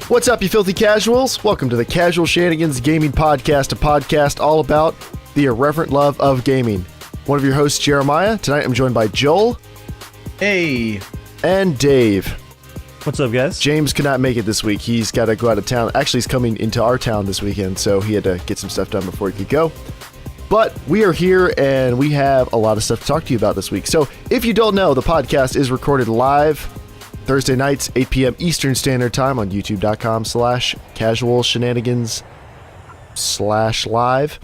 What's up, you filthy casuals? Welcome to the Casual Shenanigans Gaming Podcast, a podcast all about the irreverent love of gaming. One of your hosts, Jeremiah. Tonight I'm joined by Joel. Hey. And Dave. What's up, guys? James could not make it this week. He's got to go out of town. Actually, he's coming into our town this weekend, so he had to get some stuff done before he could go. But we are here, and we have a lot of stuff to talk to you about this week. So if you don't know, the podcast is recorded live Thursday nights, 8 p.m. Eastern Standard Time on youtube.com/casualshenanigans/live.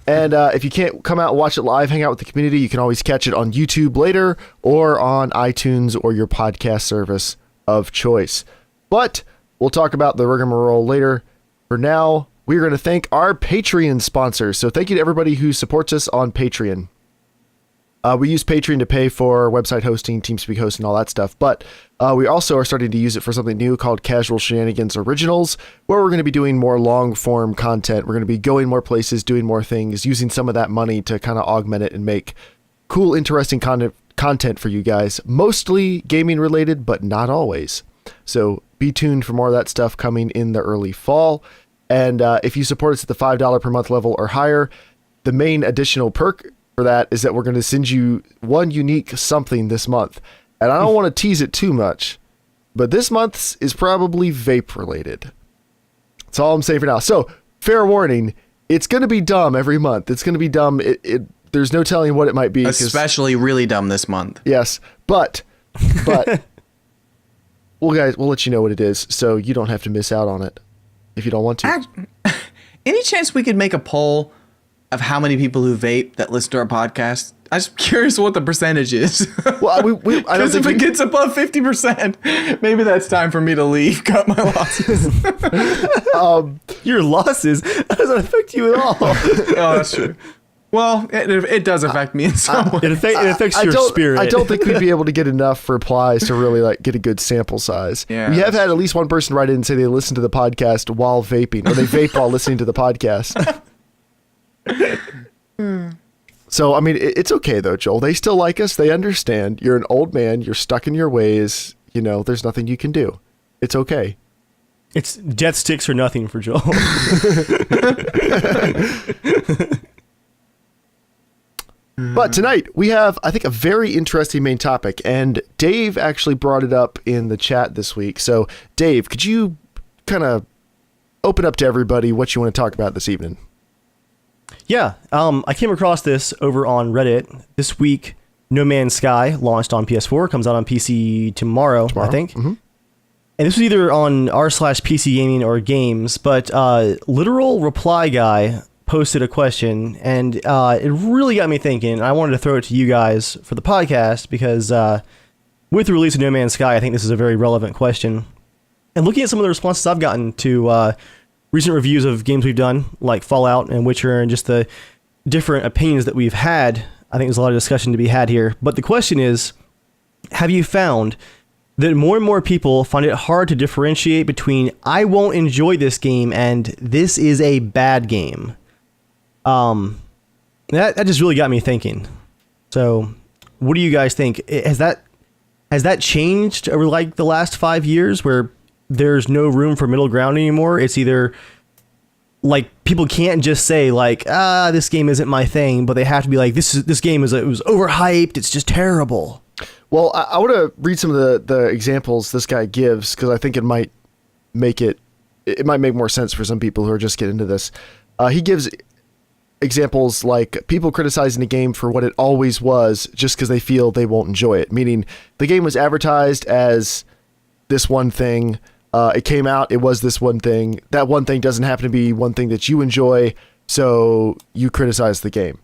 And if you can't come out and watch it live, hang out with the community, you can always catch it on YouTube later or on iTunes or your podcast service of choice. But we'll talk about the rigmarole later. For now, we're going to thank our Patreon sponsors. So thank you to everybody who supports us on Patreon. We use Patreon to pay for website hosting, Teamspeak hosting, all that stuff. But we also are starting to use it for something new called Casual Shenanigans Originals, where we're going to be doing more long-form content. We're going to be going more places, doing more things, using some of that money to kind of augment it and make cool, interesting content for you guys. Mostly gaming-related, but not always. So be tuned for more of that stuff coming in the early fall. And if you support us at the $5 per month level or higher, the main additional perk for that is that we're going to send you one unique something this month. And I don't want to tease it too much, but this month's is probably vape related. That's all I'm saying for now. So fair warning, it's going to be dumb every month. It's going to be dumb. There's no telling what it might be. Especially really dumb this month. Yes, but we'll let you know what it is, so you don't have to miss out on it if you don't want to. Any chance we could make a poll of how many people who vape that listen to our podcast? I'm just curious what the percentage is. Well, I don't Because if it gets above 50%, maybe that's time for me to leave, cut my losses. Your losses? That doesn't affect you at all. Oh, that's true. Well, it does affect me in some way. It affects your spirit. I don't think we'd be able to get enough replies to really get a good sample size. Yeah, we have had at least one person write in and say they listen to the podcast while vaping, or they vape while listening to the podcast. So, I mean, it's okay though, Joel. They still like us. They understand. You're an old man. You're stuck in your ways. You know, there's nothing you can do. It's okay. It's death sticks or nothing for Joel. But tonight we have, I think, a very interesting main topic, and Dave actually brought it up in the chat this week. So, Dave, could you kind of open up to everybody what you want to talk about this evening? Yeah, I came across this over on Reddit this week. No Man's Sky launched on PS4, comes out on PC tomorrow. I think. Mm-hmm. And this was either on r/PC Gaming or Games, but Literal Reply Guy posted a question, and it really got me thinking. I wanted to throw it to you guys for the podcast because with the release of No Man's Sky, I think this is a very relevant question. And looking at some of the responses I've gotten to recent reviews of games we've done, like Fallout and Witcher, and just the different opinions that we've had, I think there's a lot of discussion to be had here. But the question is, have you found that more and more people find it hard to differentiate between I won't enjoy this game and this is a bad game? That just really got me thinking. So what do you guys think? Has that changed over like the last 5 years where there's no room for middle ground anymore? It's either like people can't just say like, this game isn't my thing, but they have to be like, this game it was overhyped. It's just terrible. Well, I want to read some of the examples this guy gives, because I think it might make more sense for some people who are just getting into this. He gives examples like people criticizing the game for what it always was just because they feel they won't enjoy it. Meaning the game was advertised as this one thing. It came out, it was this one thing. That one thing doesn't happen to be one thing that you enjoy, so you criticize the game.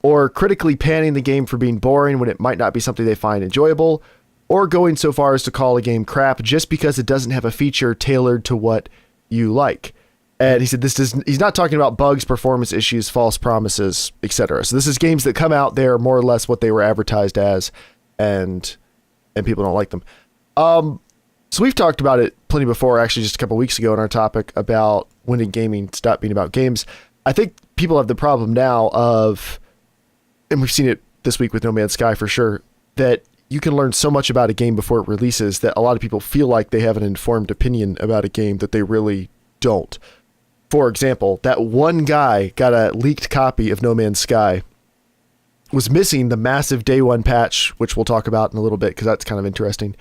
Or critically panning the game for being boring when it might not be something they find enjoyable, or going so far as to call a game crap just because it doesn't have a feature tailored to what you like. And he said he's not talking about bugs, performance issues, false promises, etc. So this is games that come out, they're more or less what they were advertised as, and people don't like them. So we've talked about it plenty before, actually just a couple weeks ago on our topic about when did gaming stop being about games. I think people have the problem now of, and we've seen it this week with No Man's Sky for sure, that you can learn so much about a game before it releases that a lot of people feel like they have an informed opinion about a game that they really don't. For example, that one guy got a leaked copy of No Man's Sky, was missing the massive day one patch, which we'll talk about in a little bit because that's kind of interesting.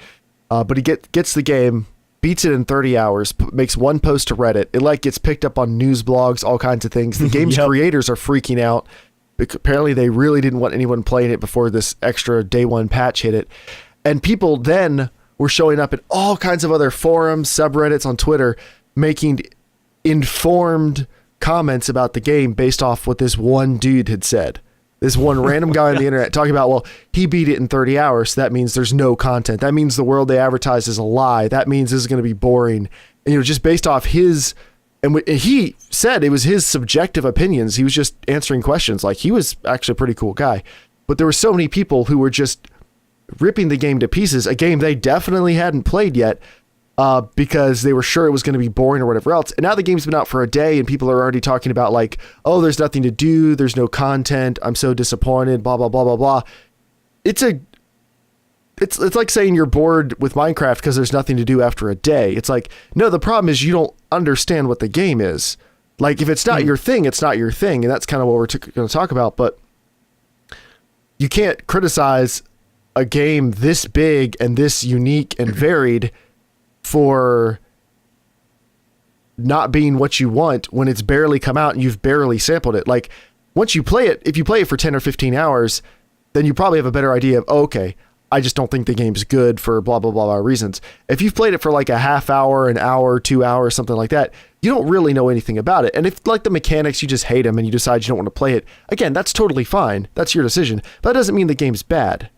But he gets the game, beats it in 30 hours, makes one post to Reddit. It like gets picked up on news blogs, all kinds of things. The game's creators are freaking out. Apparently they really didn't want anyone playing it before this extra day one patch hit it. And people then were showing up in all kinds of other forums, subreddits on Twitter, making informed comments about the game based off what this one dude had said. This one random guy on the internet talking about, well, he beat it in 30 hours. So that means there's no content. That means the world they advertise is a lie. That means this is going to be boring. And, just based off his, and he said it was his subjective opinions. He was just answering questions. Like, he was actually a pretty cool guy. But there were so many people who were just ripping the game to pieces, a game they definitely hadn't played yet, because they were sure it was going to be boring or whatever else. And now the game's been out for a day and people are already talking about like, oh, there's nothing to do. There's no content. I'm so disappointed, blah, blah, blah, blah, blah. It's like saying you're bored with Minecraft because there's nothing to do after a day. It's like, no, the problem is you don't understand what the game is. Like, if it's not your thing, it's not your thing. And that's kind of what we're going to talk about. But you can't criticize a game this big and this unique and varied for not being what you want when it's barely come out and you've barely sampled it. Like, once you play it, if you play it for 10 or 15 hours, then you probably have a better idea of, oh, okay, I just don't think the game's good for blah, blah, blah, blah reasons. If you've played it for like a half hour, an hour, 2 hours, something like that, you don't really know anything about it. And if like the mechanics, you just hate them and you decide you don't want to play it, again, that's totally fine. That's your decision. But that doesn't mean the game's bad.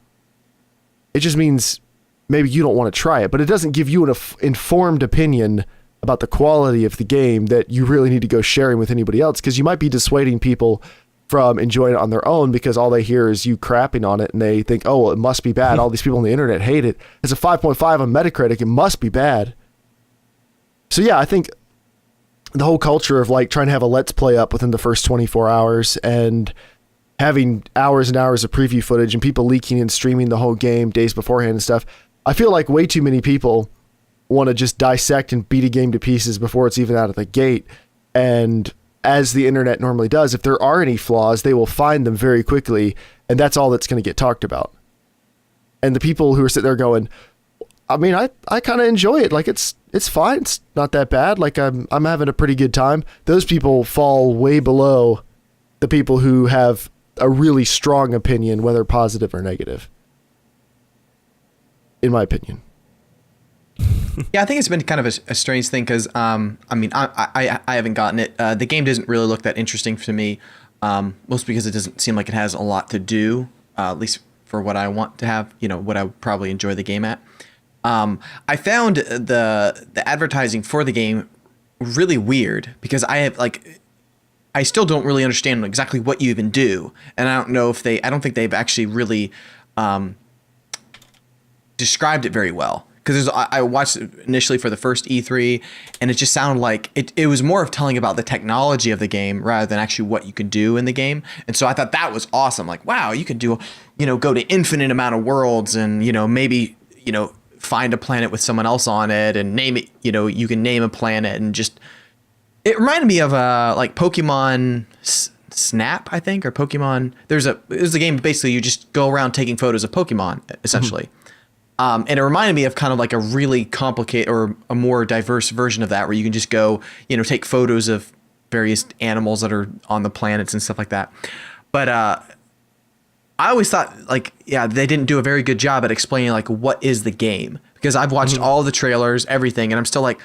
It just means maybe you don't want to try it, but it doesn't give you an informed opinion about the quality of the game that you really need to go sharing with anybody else, because you might be dissuading people from enjoying it on their own because all they hear is you crapping on it and they think, oh, well, it must be bad. All these people on the internet hate it. It's a 5.5 on Metacritic. It must be bad. So yeah, I think the whole culture of like trying to have a let's play up within the first 24 hours and having hours and hours of preview footage and people leaking and streaming the whole game days beforehand and stuff, I feel like way too many people want to just dissect and beat a game to pieces before it's even out of the gate. And as the internet normally does, if there are any flaws, they will find them very quickly. And that's all that's going to get talked about. And the people who are sitting there going, I mean, I kind of enjoy it. Like it's fine. It's not that bad. Like I'm having a pretty good time. Those people fall way below the people who have a really strong opinion, whether positive or negative. In my opinion. Yeah, I think it's been kind of a strange thing because, I mean, I haven't gotten it. The game doesn't really look that interesting to me, mostly because it doesn't seem like it has a lot to do, at least for what I want to have, what I would probably enjoy the game at. I found the advertising for the game really weird because I still don't really understand exactly what you even do. And I don't think they've actually really described it very well, because I watched it initially for the first E3 and it just sounded like it was more of telling about the technology of the game rather than actually what you could do in the game. And so I thought that was awesome. Like, wow, you could do, go to infinite amount of worlds and, maybe, find a planet with someone else on it and name it, you can name a planet and just, it reminded me of like Pokemon Snap, I think, or Pokemon. There's a game basically you just go around taking photos of Pokemon essentially. And it reminded me of kind of like a really complicated or a more diverse version of that, where you can just go, take photos of various animals that are on the planets and stuff like that. But I always thought they didn't do a very good job at explaining like what is the game, because I've watched all the trailers, everything, and I'm still like,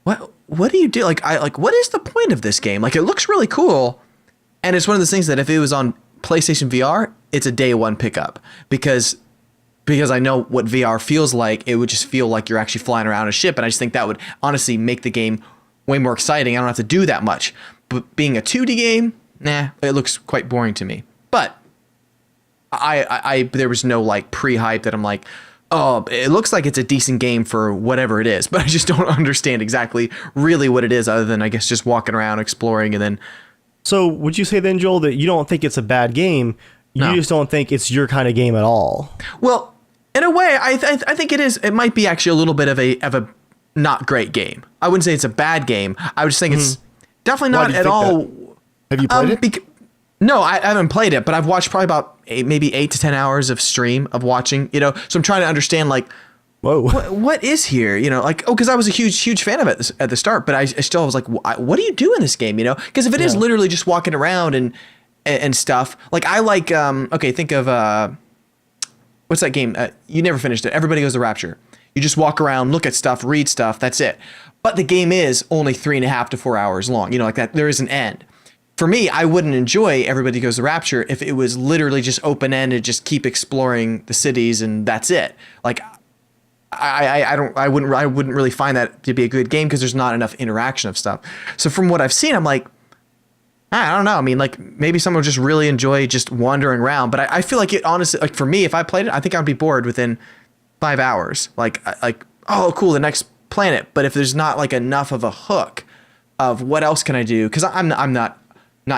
what do you do? What is the point of this game? Like, it looks really cool. And it's one of those things that if it was on PlayStation VR, it's a day one pickup, because I know what VR feels like. It would just feel like you're actually flying around a ship. And I just think that would honestly make the game way more exciting. I don't have to do that much. But being a 2D game, it looks quite boring to me. But there was no like pre-hype that I'm like, oh, it looks like it's a decent game for whatever it is. But I just don't understand exactly really what it is, other than I guess just walking around, exploring, and then. So would you say then, Joel, that you don't think it's a bad game? You just don't think it's your kind of game at all? Well, In a way, I think it is. It might be actually a little bit of a not great game. I wouldn't say it's a bad game. I would just think it's definitely not at all. Have you played it? No, I haven't played it, but I've watched probably about maybe 8 to 10 hours of stream of watching. So I'm trying to understand like, Whoa. what is here? Because I was a huge fan of it at the start, but I still was like, what do you do in this game? Because if it is literally just walking around and stuff, like I like, okay, think of what's that game? You never finished it. Everybody Goes to Rapture. You just walk around, look at stuff, read stuff. That's it. But the game is only 3.5 to 4 hours long. Like that. There is an end. For me, I wouldn't enjoy Everybody Goes to Rapture if it was literally just open ended, just keep exploring the cities and that's it. Like, I wouldn't really find that to be a good game because there's not enough interaction of stuff. So from what I've seen, I'm like, I don't know. I mean, like maybe someone would just really enjoy just wandering around. But I feel like it honestly, like for me, if I played it, I think I'd be bored within 5 hours. Like, oh, cool, the next planet. But if there's not like enough of a hook of what else can I do? Because I'm not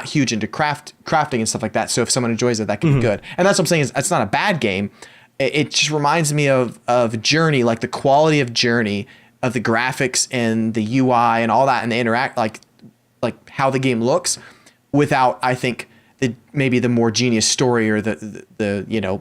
huge into crafting and stuff like that. So if someone enjoys it, that can be good. And that's what I'm saying is it's not a bad game. It just reminds me of Journey, like the quality of Journey, of the graphics and the UI and all that, and the interact like how the game looks, without I think maybe the more genius story or the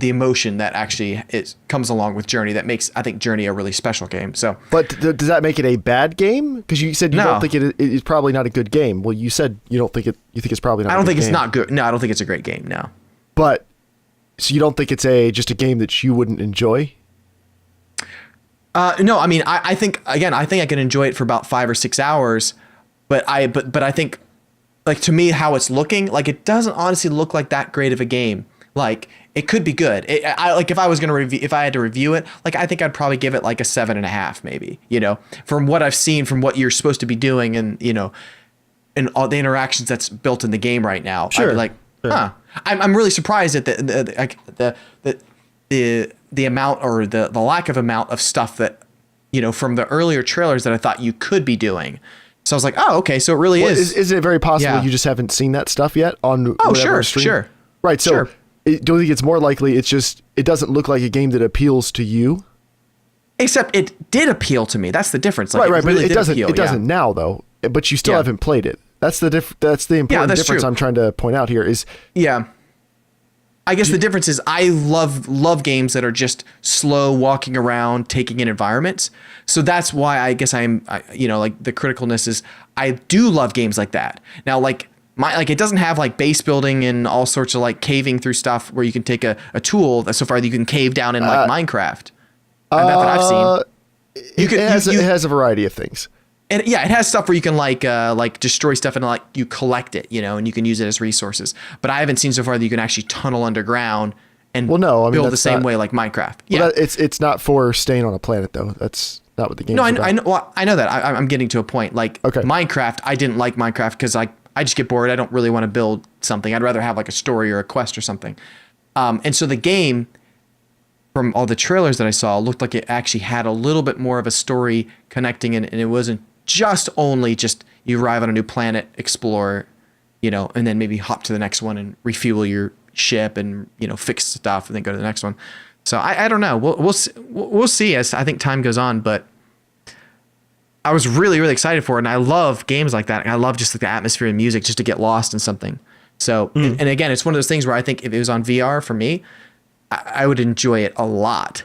emotion that actually comes along with Journey that makes I think Journey a really special game. So, but does that make it a bad game? Because you said you don't think it's probably not a good game. Well, you said you don't think it. You think it's probably not. I don't think it's not good. No, I don't think it's a great game. No. But so you don't think it's just a game that you wouldn't enjoy? No, I mean I think I can enjoy it for about 5 or 6 hours, but I think like to me how it's looking, like it doesn't honestly look like that great of a game. Like it could be good. Like if I was gonna if I had to review it, like I think I'd probably give it like a 7.5 maybe. From what I've seen, from what you're supposed to be doing, and and all the interactions that's built in the game right now. Sure. I'd be like, huh. I'm really surprised at the amount or the lack of amount of stuff that from the earlier trailers that I thought you could be doing. So I was like, oh, okay, so it really is. Is it very possible you just haven't seen that stuff yet on? Oh, whatever stream? Sure. Right. So don't you think it's more likely it doesn't look like a game that appeals to you? Except it did appeal to me. That's the difference. Like, right. Really but it doesn't now though. But you still haven't played it. That's the important difference true. I'm trying to point out here is. Yeah. I guess the difference is I love games that are just slow walking around, taking in environments. So that's why I guess like the criticalness is I do love games like that. Now, like it doesn't have like base building and all sorts of like caving through stuff where you can take a tool that so far you can cave down in like Minecraft. That I've seen. It has a variety of things. And yeah, it has stuff where you can like destroy stuff and like you collect it, and you can use it as resources. But I haven't seen so far that you can actually tunnel underground and build the same way like Minecraft. Yeah, well, it's not for staying on a planet though. That's not what the game. No, is about. I know. Well, I know that. I'm getting to a point. Like Minecraft, I didn't like Minecraft because I just get bored. I don't really want to build something. I'd rather have like a story or a quest or something. And so the game, from all the trailers that I saw, looked like it actually had a little bit more of a story connecting, and it wasn't just you arrive on a new planet, explore, and then maybe hop to the next one and refuel your ship and fix stuff and then go to the next one. So I don't know. We'll see as I think time goes on. But I was really excited for it, and I love games like that. I love just like the atmosphere and music, just to get lost in something. So and again, it's one of those things where I think if it was on VR for me, I would enjoy it a lot.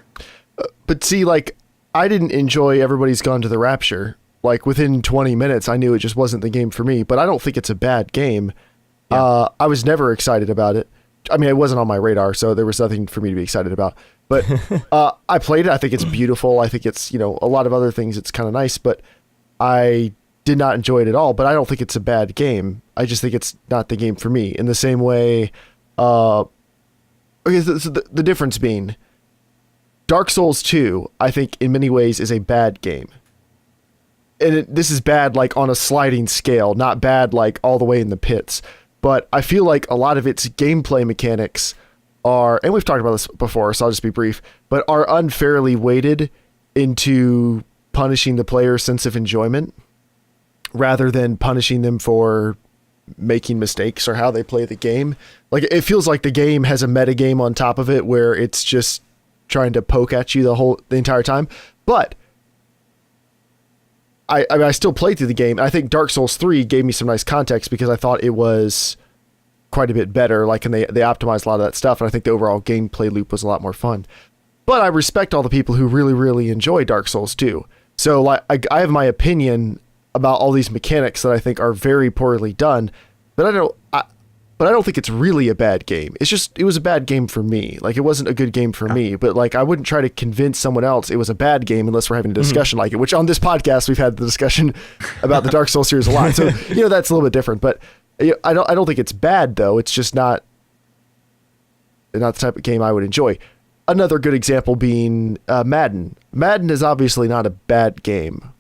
But see, like I didn't enjoy Everybody's Gone to the Rapture. Like within 20 minutes, I knew it just wasn't the game for me. But I don't think it's a bad game. Yeah. I was never excited about it. I mean, it wasn't on my radar, so there was nothing for me to be excited about. But I played it. I think it's beautiful. I think it's, a lot of other things. It's kind of nice, but I did not enjoy it at all. But I don't think it's a bad game. I just think it's not the game for me. In the same way, so the difference being, Dark Souls 2, I think in many ways is a bad game. And this is bad like on a sliding scale, not bad like all the way in the pits. But I feel like a lot of its gameplay mechanics are, and we've talked about this before, so I'll just be brief, but are unfairly weighted into punishing the player's sense of enjoyment rather than punishing them for making mistakes or how they play the game. Like it feels like the game has a meta game on top of it where it's just trying to poke at you the entire time. But I mean, I still played through the game. I think Dark Souls 3 gave me some nice context because I thought it was quite a bit better. Like, and they optimized a lot of that stuff, and I think the overall gameplay loop was a lot more fun. But I respect all the people who really, really enjoy Dark Souls 2. So, like, I have my opinion about all these mechanics that I think are very poorly done, but I don't think it's really a bad game. It was a bad game for me. Like, it wasn't a good game for me, but like, I wouldn't try to convince someone else it was a bad game unless we're having a discussion like it, which on this podcast, we've had the discussion about the Dark Souls series a lot. So, that's a little bit different, but I don't think it's bad though. It's just not the type of game I would enjoy. Another good example being Madden. Madden is obviously not a bad game.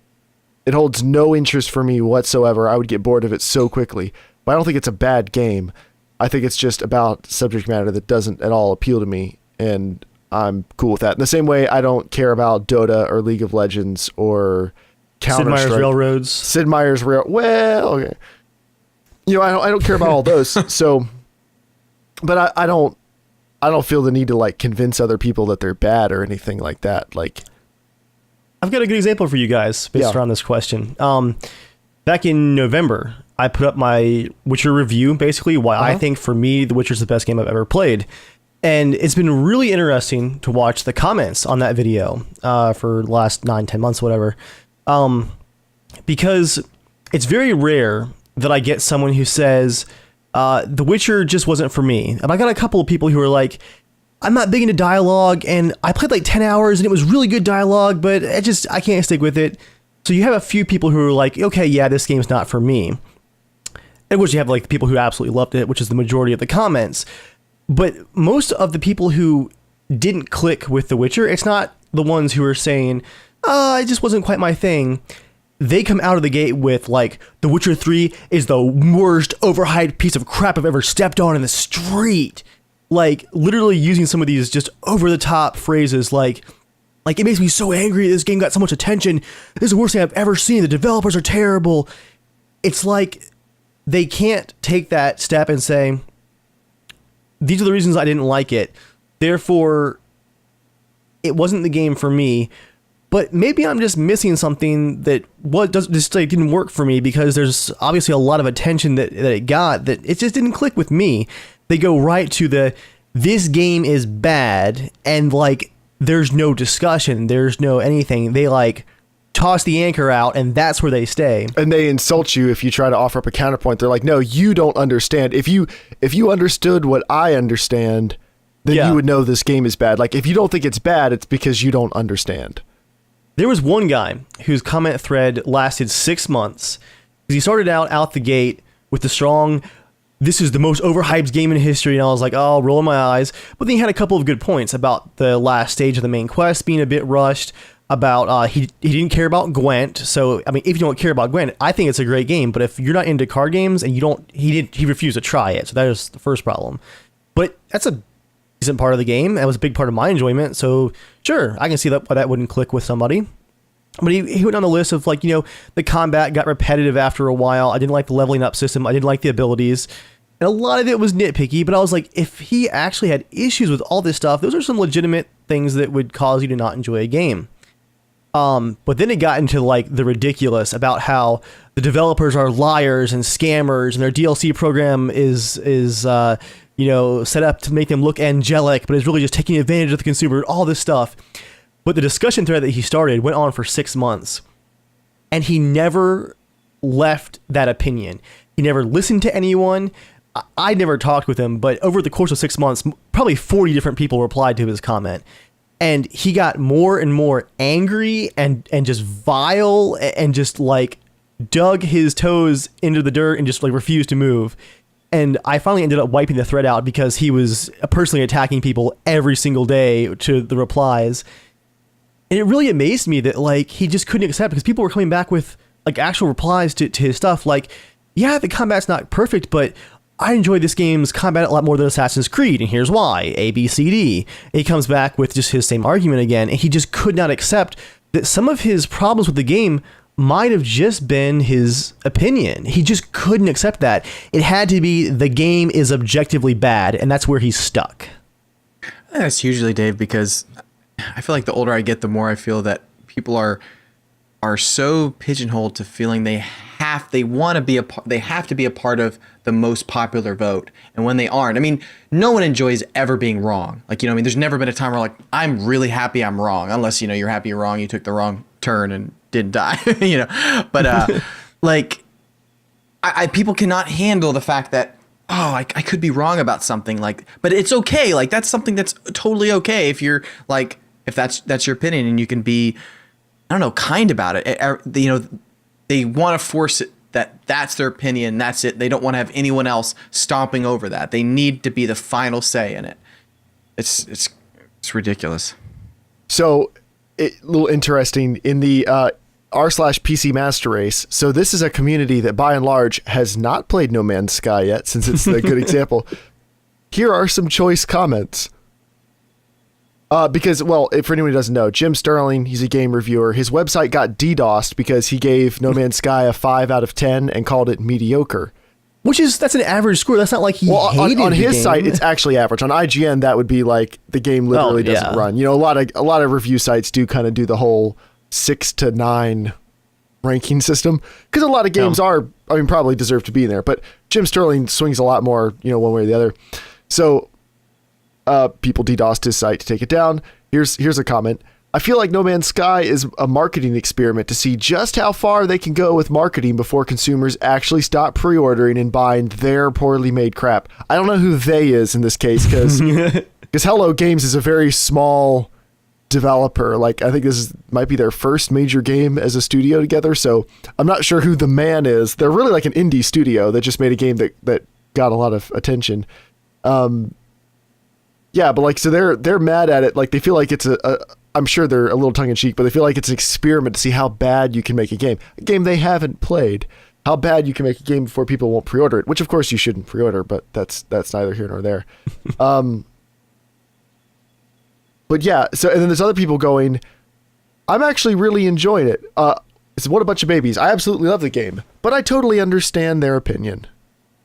It holds no interest for me whatsoever. I would get bored of it so quickly. But I don't think it's a bad game. I think it's just about subject matter that doesn't at all appeal to me, and I'm cool with that. In the same way, I don't care about Dota or League of Legends or Counter-Strike. Sid Meier's Railroads. Sid Meier's Well, okay. I don't care about all those. So, but I don't feel the need to like convince other people that they're bad or anything like that. Like, I've got a good example for you guys based around this question. Back in November, I put up my Witcher review, basically why I think, for me, The Witcher's the best game I've ever played. And it's been really interesting to watch the comments on that video for the last 9-10 months, whatever. Because it's very rare that I get someone who says, The Witcher just wasn't for me. And I got a couple of people who are like, I'm not big into dialogue, and I played like 10 hours, and it was really good dialogue, but I can't stick with it. So you have a few people who are like, okay, yeah, this game's not for me. And which you have like the people who absolutely loved it, which is the majority of the comments. But most of the people who didn't click with The Witcher, it's not the ones who are saying, it just wasn't quite my thing. They come out of the gate with like, The Witcher 3 is the worst overhyped piece of crap I've ever stepped on in the street. Like, literally using some of these just over the top phrases like it makes me so angry this game got so much attention. This is the worst thing I've ever seen. The developers are terrible. It's like they can't take that step and say, these are the reasons I didn't like it. Therefore, it wasn't the game for me. But maybe I'm just missing something that didn't work for me, because there's obviously a lot of attention that it got that it just didn't click with me. They go right to this game is bad, and like, there's no discussion, there's no anything. They like toss the anchor out, and that's where they stay. And they insult you if you try to offer up a counterpoint. They're like, no, you don't understand. If you understood what I understand, then you would know this game is bad. Like, if you don't think it's bad, it's because you don't understand. There was one guy whose comment thread lasted 6 months. He started out the gate with the strong, this is the most overhyped game in history, and I was like, oh, rolling my eyes. But then he had a couple of good points about the last stage of the main quest being a bit rushed, about he didn't care about Gwent. So, I mean, if you don't care about Gwent, I think it's a great game, but if you're not into card games and he refused to try it, so that was the first problem. But that's a decent part of the game. That was a big part of my enjoyment, so sure, I can see why that wouldn't click with somebody. But he went on the list of like, the combat got repetitive after a while. I didn't like the leveling up system. I didn't like the abilities. And a lot of it was nitpicky, but I was like, if he actually had issues with all this stuff, those are some legitimate things that would cause you to not enjoy a game. But then it got into like the ridiculous about how the developers are liars and scammers, and their DLC program is set up to make them look angelic, but it's really just taking advantage of the consumer, all this stuff. But the discussion thread that he started went on for 6 months, and he never left that opinion. He never listened to anyone. I never talked with him, but over the course of 6 months, probably 40 different people replied to his comment. And he got more and more angry and just vile, and just like dug his toes into the dirt and just like refused to move. And I finally ended up wiping the thread out because he was personally attacking people every single day to the replies. And it really amazed me that like he just couldn't accept, because people were coming back with like actual replies to his stuff. Like, yeah, the combat's not perfect, but I enjoy this game's combat a lot more than Assassin's Creed, and here's why, A, B, C, D. And he comes back with just his same argument again, and he just could not accept that some of his problems with the game might have just been his opinion. He just couldn't accept that. It had to be the game is objectively bad, and that's where he's stuck. That's hugely, Dave, because I feel like the older I get, the more I feel that people are so pigeonholed to feeling they have to be a part of the most popular vote. And when they aren't, I mean, no one enjoys ever being wrong. Like, you know, I mean, there's never been a time where like, I'm really happy I'm wrong, unless, you know, you're happy you're wrong, you took the wrong turn and didn't die, you know, but like I people cannot handle the fact that, oh, I could be wrong about something, like, but it's okay. Like, that's something that's totally okay if you're like, if that's your opinion and you can be, I don't know, kind about it. You know, they want to force it that that's their opinion. That's it. They don't want to have anyone else stomping over that. They need to be the final say in it. It's ridiculous. So, a little interesting in the r/PC Master Race. So this is a community that by and large has not played No Man's Sky yet, since it's a good example. Here are some choice comments. Because, well, if for anyone who doesn't know, Jim Sterling, he's a game reviewer. His website got DDoSed because he gave No Man's Sky a 5 out of 10 and called it mediocre. That's an average score. That's not like he hated on the his game. site, it's actually average. On IGN, that would be like the game literally doesn't run. You know, a lot of review sites do kind of do the whole 6 to 9 ranking system because a lot of games probably deserve to be in there. But Jim Sterling swings a lot more, you know, one way or the other. So people DDoSed his site to take it down. Here's a comment. I feel like No Man's Sky is a marketing experiment to see just how far they can go with marketing before consumers actually stop pre-ordering and buying their poorly made crap. I don't know who they is in this case because Hello Games is a very small developer. Like, I think might be their first major game as a studio together. So I'm not sure who the man is. They're really like an indie studio that just made a game that got a lot of attention. Yeah, but like, so they're mad at it. Like, they feel like it's I'm sure they're a little tongue in cheek, but they feel like it's an experiment to see how bad you can make a game they haven't played, how bad you can make a game before people won't pre-order it, which of course you shouldn't pre-order, but that's neither here nor there. But yeah, so, and then there's other people going, I'm actually really enjoying it. It's What a Bunch of Babies. I absolutely love the game, but I totally understand their opinion.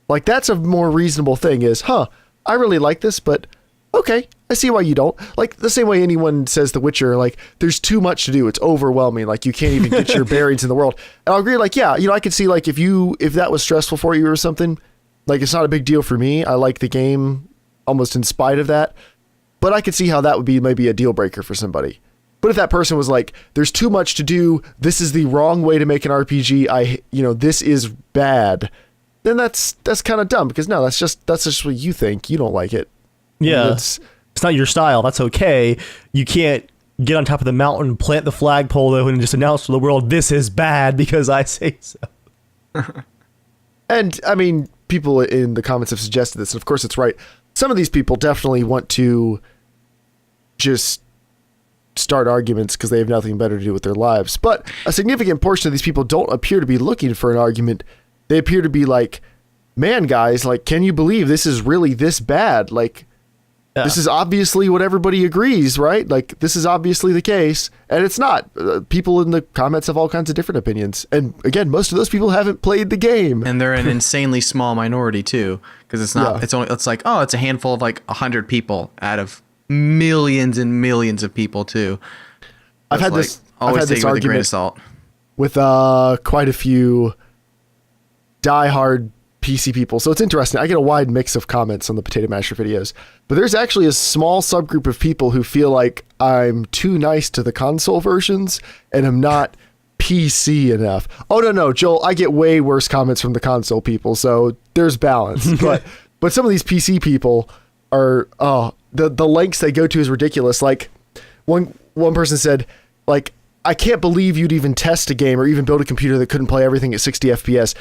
Like, that's a more reasonable thing is, I really like this, but okay, I see why you don't. Like, the same way anyone says The Witcher, like, there's too much to do. It's overwhelming. Like, you can't even get your bearings in the world. And I'll agree, like, yeah, you know, I could see, like, if that was stressful for you or something, like, it's not a big deal for me. I like the game almost in spite of that. But I could see how that would be maybe a deal breaker for somebody. But if that person was like, there's too much to do, this is the wrong way to make an RPG, this is bad, then that's kind of dumb, because no, that's just what you think. You don't like it. Yeah. It's not your style. That's okay. You can't get on top of the mountain, plant the flagpole, though, and just announce to the world, this is bad because I say so. And, I mean, people in the comments have suggested this, and of course it's right. Some of these people definitely want to just start arguments because they have nothing better to do with their lives. But a significant portion of these people don't appear to be looking for an argument. They appear to be like, man, guys, like, can you believe this is really this bad? Like, this is obviously what everybody agrees, right? Like, this is obviously the case, and it's not. People in the comments have all kinds of different opinions. And again, most of those people haven't played the game. And they're an insanely small minority too, because it's not, it's like, oh, it's a handful of like 100 people out of millions and millions of people too. I've had this argument with a grain of salt with quite a few diehard PC people. So it's interesting. I get a wide mix of comments on the Potato Masher videos, but there's actually a small subgroup of people who feel like I'm too nice to the console versions and I'm not PC enough. Oh, no, Joel, I get way worse comments from the console people. So there's balance, but some of these PC people are, the lengths they go to is ridiculous. Like one person said, like, I can't believe you'd even test a game or even build a computer that couldn't play everything at 60 FPS.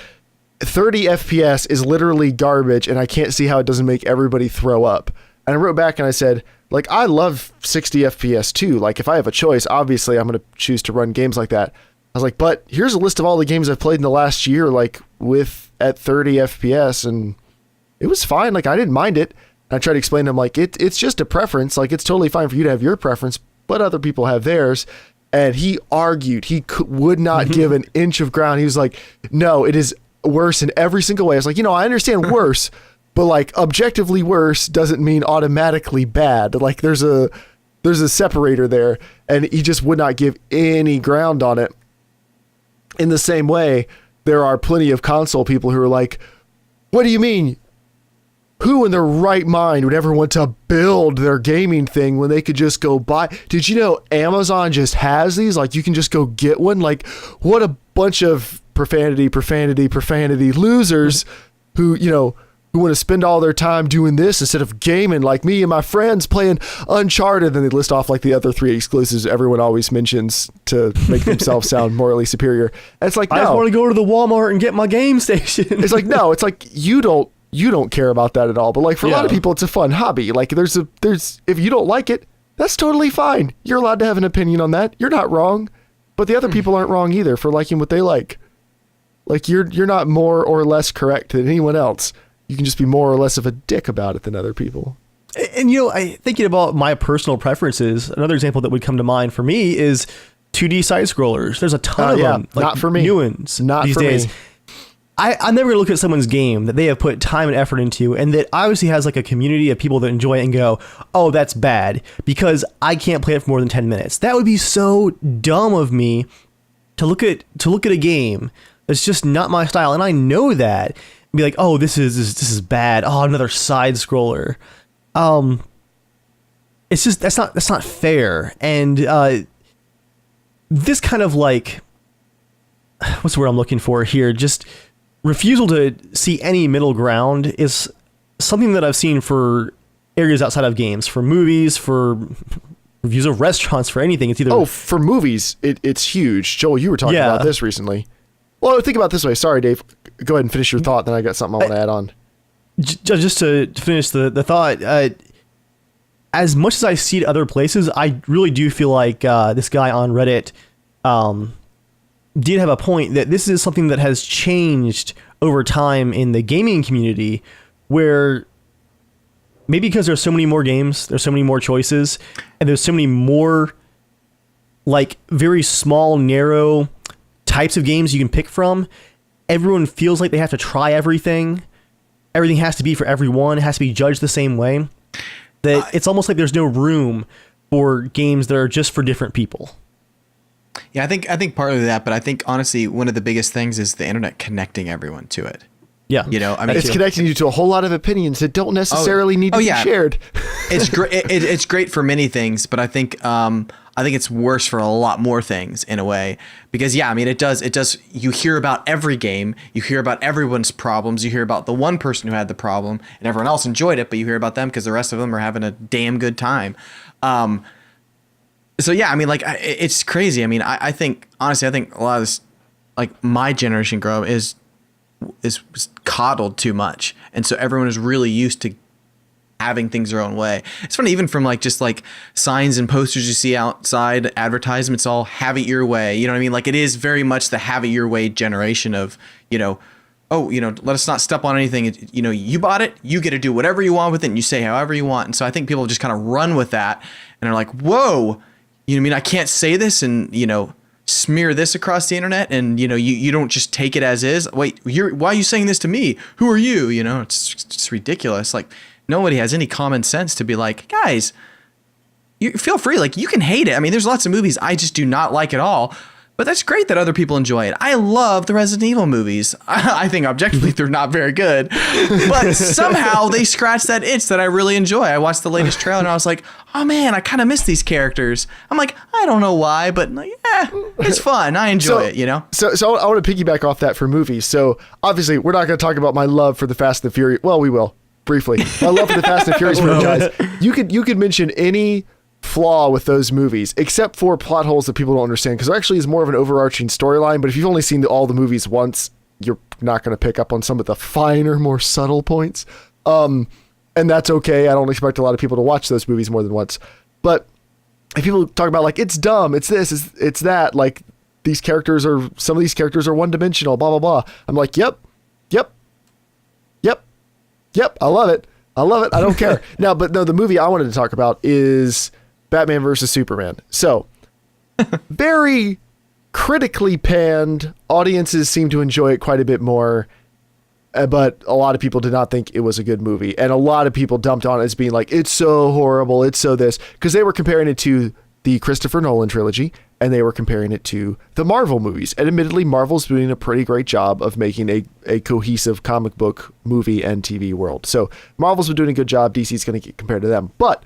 30 FPS is literally garbage, and I can't see how it doesn't make everybody throw up. And I wrote back and I said, like, I love 60 FPS too. Like, if I have a choice, obviously I'm going to choose to run games like that. I was like, but here's a list of all the games I've played in the last year, like, at 30 FPS, and it was fine. Like, I didn't mind it. And I tried to explain to him, like, it's just a preference. Like, it's totally fine for you to have your preference, but other people have theirs. And he argued. He would not give an inch of ground. He was like, no, it is worse in every single way. I was like, I understand worse, but like objectively worse doesn't mean automatically bad. Like there's a there's a separator there, and he just would not give any ground on it. In the same way, there are plenty of console people who are like, what do you mean? Who in their right mind would ever want to build their gaming thing when they could just go buy? Did you know Amazon just has these? Like, you can just go get one. Like, what a bunch of profanity losers who, you know, who want to spend all their time doing this instead of gaming, like me and my friends playing Uncharted. Then they list off like the other 3 exclusives everyone always mentions to make themselves sound morally superior. And it's like, no. I just want to go to the Walmart and get my game station. It's like, no, it's like you don't care about that at all. But like for a lot of people, it's a fun hobby. Like there's if you don't like it, that's totally fine. You're allowed to have an opinion on that. You're not wrong. But the other people aren't wrong either for liking what they like. Like you're not more or less correct than anyone else. You can just be more or less of a dick about it than other people. And you know, thinking about my personal preferences, another example that would come to mind for me is 2D side scrollers. There's a ton of them. Like not for me. New ones. Not these for days. me. I'm never gonna look at someone's game that they have put time and effort into, and that obviously has like a community of people that enjoy it and go, oh, that's bad because I can't play it for more than 10 minutes. That would be so dumb of me to look at a game that's just not my style, and I know that. And be like, oh, this is bad. Oh, another side scroller. It's just that's not fair. And this kind of like, what's the word I'm looking for here? Just refusal to see any middle ground is something that I've seen for areas outside of games, for movies, for reviews of restaurants, for anything. It's either for movies, it's huge. Joel, you were talking about this recently. Well, think about it this way. Sorry, Dave. Go ahead and finish your thought. Then I got something I want to add on. Just to finish the thought, as much as I see it other places, I really do feel like this guy on Reddit did have a point that this is something that has changed over time in the gaming community, where maybe because there's so many more games, there's so many more choices, and there's so many more like very small, narrow types of games you can pick from, everyone feels like they have to try everything. Everything has to be for everyone. It has to be judged the same way. That it's almost like there's no room for games that are just for different people. Yeah, I think part of that, but I think honestly one of the biggest things is the internet connecting everyone to it. Yeah, you know, I mean, it's connecting you to a whole lot of opinions that don't necessarily need to be shared. It's great. It's great for many things, but I think it's worse for a lot more things in a way, because I mean, it does. You hear about every game, you hear about everyone's problems, you hear about the one person who had the problem and everyone else enjoyed it, but you hear about them because the rest of them are having a damn good time. So I mean, like it's crazy. I mean, I think honestly, a lot of this, like my generation grow is coddled too much, and so everyone is really used to having things their own way. It's funny, even from like just like signs and posters you see outside, advertisements, all have it your way. You know what I mean? Like it is very much the have it your way generation of, let us not step on anything. You bought it, you get to do whatever you want with it, and you say however you want. And so I think people just kind of run with that and are like, whoa, you know what I mean? I can't say this and, smear this across the internet, and you don't just take it as is. Wait, why are you saying this to me? Who are you? It's ridiculous. Like nobody has any common sense to be like, guys, you feel free. Like you can hate it. I mean, there's lots of movies I just do not like at all, but that's great that other people enjoy it. I love the Resident Evil movies. I think objectively they're not very good, but somehow they scratch that itch that I really enjoy. I watched the latest trailer and I was like, oh man, I kind of miss these characters. I'm like, I don't know why, but it's fun. I enjoy it, So I want to piggyback off that for movies. So obviously we're not going to talk about my love for the Fast and the Furious. Well, we will briefly. My love for the Fast and Furious franchise. You could mention any flaw with those movies except for plot holes that people don't understand, because there actually is more of an overarching storyline, but if you've only seen all the movies once, you're not going to pick up on some of the finer, more subtle points, and that's okay. I don't expect a lot of people to watch those movies more than once, but if people talk about like it's dumb, it's this, it's that, like some of these characters are one-dimensional, blah blah blah, I'm like yep, I love it, I don't care. Now, but no, the movie I wanted to talk about is Batman versus Superman. So, very critically panned. Audiences seem to enjoy it quite a bit more. but a lot of people did not think it was a good movie. And a lot of people dumped on it as being like, it's so horrible, it's so this. Because they were comparing it to the Christopher Nolan trilogy, and they were comparing it to the Marvel movies. And admittedly, Marvel's doing a pretty great job of making a cohesive comic book, movie, and TV world. So Marvel's been doing a good job. DC's going to get compared to them. But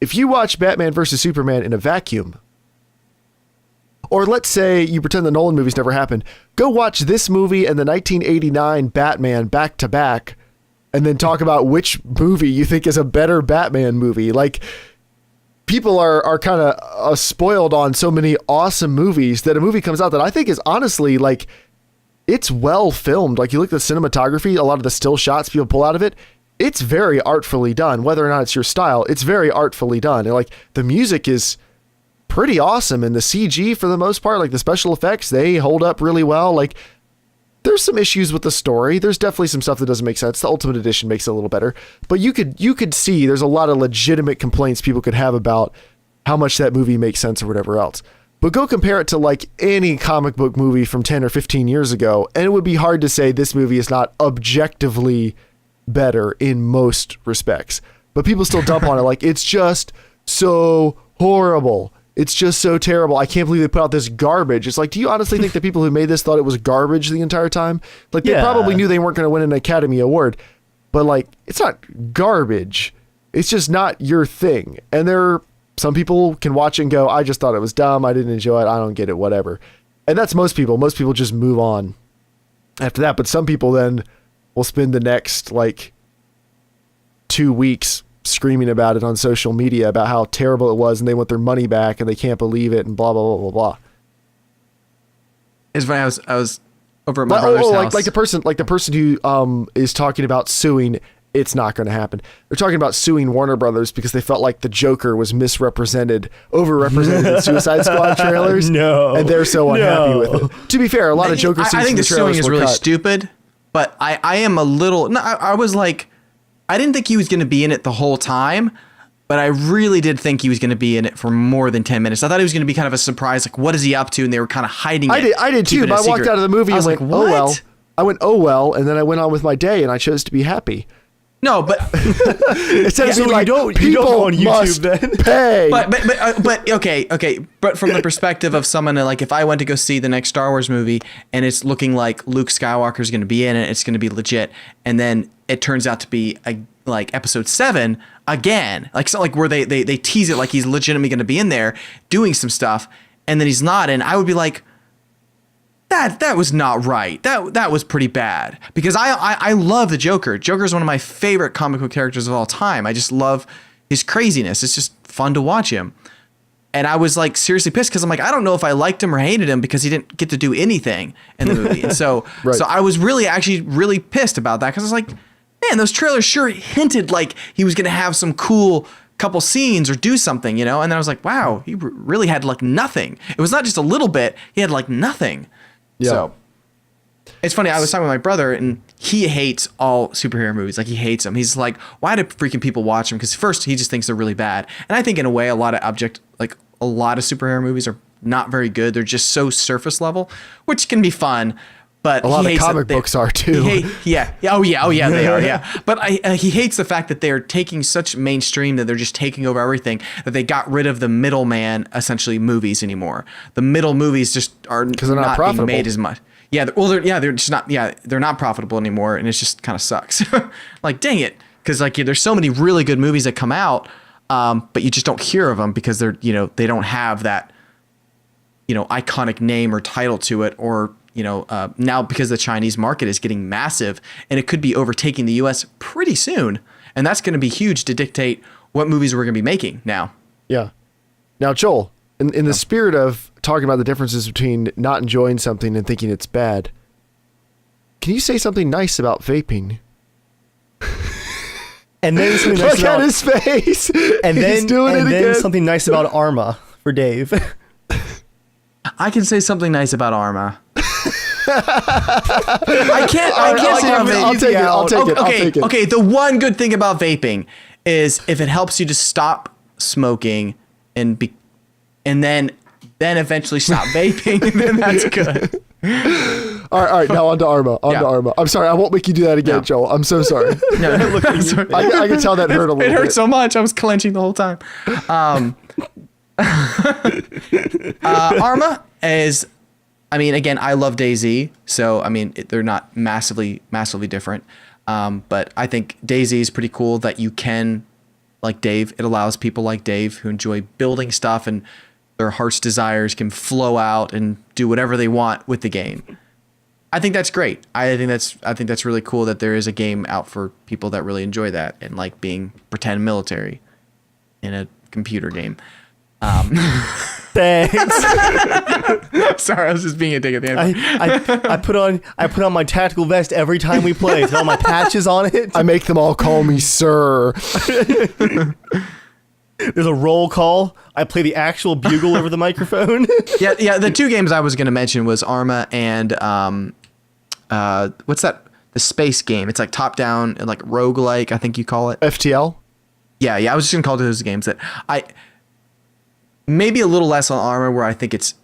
if you watch Batman versus Superman in a vacuum, or let's say you pretend the Nolan movies never happened, go watch this movie and the 1989 Batman back to back, and then talk about which movie you think is a better Batman movie. Like, people are kind of spoiled on so many awesome movies that a movie comes out that I think is honestly, like, it's well filmed. Like, you look at the cinematography, a lot of the still shots people pull out of it, it's very artfully done. Whether or not it's your style, it's very artfully done. And like, the music is pretty awesome, and the CG for the most part, like the special effects, they hold up really well. Like, there's some issues with the story. There's definitely some stuff that doesn't make sense. The Ultimate Edition makes it a little better, but you could see there's a lot of legitimate complaints people could have about how much that movie makes sense or whatever else. But go compare it to like any comic book movie from 10 or 15 years ago, and it would be hard to say this movie is not objectively better in most respects. But people still dump on it like, it's just so horrible. It's just so terrible. I can't believe they put out this garbage. It's like, do you honestly think the people who made this thought it was garbage the entire time? Like, they probably knew they weren't going to win an Academy Award, but like, it's not garbage. It's just not your thing. And some people can watch it and go, I just thought it was dumb. I didn't enjoy it. I don't get it, whatever. And that's most people. Most people just move on after that. But some people then will spend the next like 2 weeks screaming about it on social media about how terrible it was, and they want their money back and they can't believe it and blah blah blah blah blah. It's funny. I was over at my brother's house. Like the person who is talking about suing. It's not going to happen. They're talking about suing Warner Brothers because they felt like the Joker was overrepresented in Suicide Squad trailers. No, and they're so unhappy with it. To be fair, a lot of Joker scenes. I think in the suing trailers is were really cut. stupid, but I am a little. No, I was like, I didn't think he was going to be in it the whole time, but I really did think he was going to be in it for more than 10 minutes. I thought he was going to be kind of a surprise, like, what is he up to? And they were kind of hiding it. I did too, but I walked out of the movie and went, like, oh well. I went, oh well, and then I went on with my day, and I chose to be happy. No, but instead of being like, you don't people on YouTube must then pay. But okay. But from the perspective of someone like, if I went to go see the next Star Wars movie and it's looking like Luke Skywalker is going to be in it, it's going to be legit, and then it turns out to be like Episode 7 again, like so, like where they tease it like he's legitimately going to be in there doing some stuff, and then he's not, and I would be like, that was not right. That was pretty bad, because I love the Joker. Joker is one of my favorite comic book characters of all time. I just love his craziness. It's just fun to watch him. And I was like seriously pissed because I'm like, I don't know if I liked him or hated him because he didn't get to do anything in the movie. And so Right. so I was really pissed about that, because I was like, man, those trailers sure hinted like he was going to have some cool couple scenes or do something, you know? And then I was like, wow, he really had like nothing. It was not just a little bit. He had like nothing. Yeah. So it's funny. I was talking with my brother, and he hates all superhero movies. Like, he hates them. He's like, why do freaking people watch them? Because first, he just thinks they're really bad. And I think in a way, a lot of superhero movies are not very good. They're just so surface level, which can be fun. But a lot of comic books are too. They are. Yeah. But he hates the fact that they're taking such mainstream, that they're just taking over everything, that they got rid of the middleman, essentially, movies anymore. The middle movies just are not being made as much. Yeah. They're just not. Yeah. They're not profitable anymore, and it just kind of sucks. Like, dang it. Because like, there's so many really good movies that come out, but you just don't hear of them because they're, they don't have that, iconic name or title to it, or now because the Chinese market is getting massive, and it could be overtaking the US pretty soon. And that's going to be huge to dictate what movies we're going to be making now. Yeah. Now, Joel, in the spirit of talking about the differences between not enjoying something and thinking it's bad, can you say something nice about vaping? And then something nice Look at his face. And He's doing it again. something nice about Arma for Dave. I can say something nice about Arma. I can't say I'll take it. Okay, the one good thing about vaping is if it helps you to stop smoking and then eventually stop vaping, then that's good. All right. Now on to Arma. Yeah. Arma. I'm sorry. I won't make you do that again, No. Joel. I'm so sorry. No, look, I'm sorry. I can tell that hurt a little It bit. hurt so much. I was clenching the whole time. Arma is, I mean, again, I love DayZ, so I mean, they're not massively different. But I think DayZ is pretty cool that you can, like Dave, it allows people like Dave who enjoy building stuff and their heart's desires can flow out and do whatever they want with the game. I think that's great. I think that's really cool that there is a game out for people that really enjoy that and like being pretend military in a computer game. Thanks. Sorry, I was just being a dick at the end. I put on my tactical vest every time we play. With all my patches on it. I make them all call me sir. There's a roll call. I play the actual bugle over the microphone. Yeah. The two games I was going to mention was Arma and what's that? The space game. It's like top down and like roguelike, I think you call it. FTL. Yeah. I was just gonna call those games that maybe a little less on Arma, where I think it's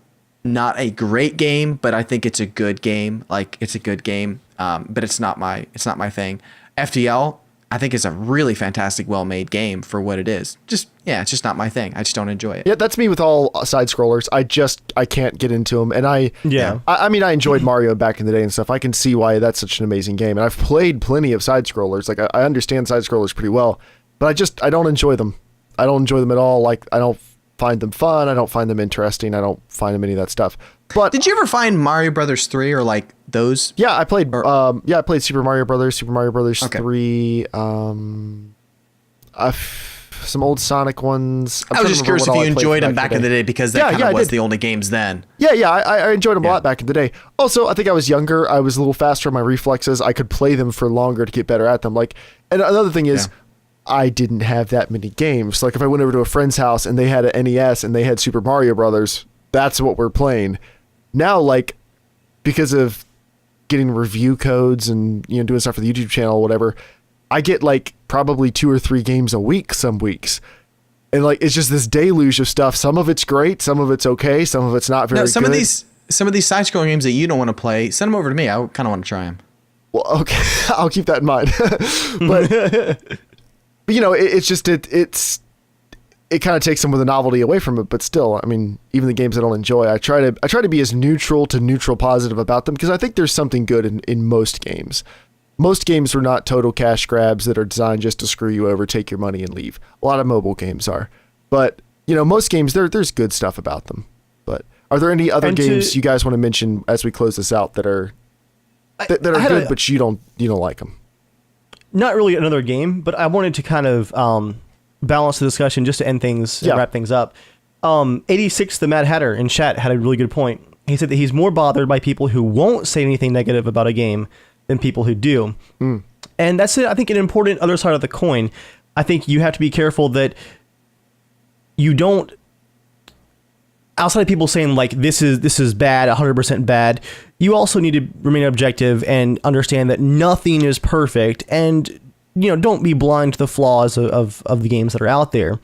not a great game, but I think it's a good game. Like it's a good game, but it's not my thing. FTL, I think is a really fantastic, well-made game for what it is. It's just not my thing. I just don't enjoy it. Yeah, that's me with all side scrollers. I can't get into them, and I mean, I enjoyed Mario back in the day and stuff. I can see why that's such an amazing game, and I've played plenty of side scrollers. Like I understand side scrollers pretty well, but I don't enjoy them. I don't enjoy them at all. Like I don't find them fun. I don't find them interesting. I don't find them any of that stuff. But did you ever find Mario Brothers 3 or like those? Yeah, I played. I played Super Mario Brothers, Super Mario Brothers 3. Some old Sonic ones. I was just curious if you enjoyed them back in the day because that kind of was the only games then. Yeah, I enjoyed them a lot back in the day. Also, I think I was younger. I was a little faster on my reflexes. I could play them for longer to get better at them. Like, and another thing is, I didn't have that many games. Like, if I went over to a friend's house and they had an NES and they had Super Mario Brothers, that's what we're playing. Now, like, because of getting review codes and doing stuff for the YouTube channel or whatever, I get like probably 2 or 3 games a week some weeks. And like it's just this deluge of stuff. Some of it's great, some of it's okay, some of it's not very good. Some of these side-scrolling games that you don't want to play, send them over to me. I kind of want to try them. Well, okay, I'll keep that in mind. but it kind of takes some of the novelty away from it, but still, I mean, even the games I don't enjoy, I try to be as neutral positive about them because I think there's something good in most games. Most games are not total cash grabs that are designed just to screw you over, take your money and leave. A lot of mobile games are, but most games there's good stuff about them. But are there any other games you guys want to mention as we close this out that are good, but you don't like them? Not really another game, but I wanted to kind of balance the discussion just to end things and wrap things up. 86, the Mad Hatter in chat had a really good point. He said that he's more bothered by people who won't say anything negative about a game than people who do. And that's I think an important other side of the coin. I think you have to be careful that you don't, outside of people saying like this is bad, 100% bad, you also need to remain objective and understand that nothing is perfect, and don't be blind to the flaws of the games that are out there.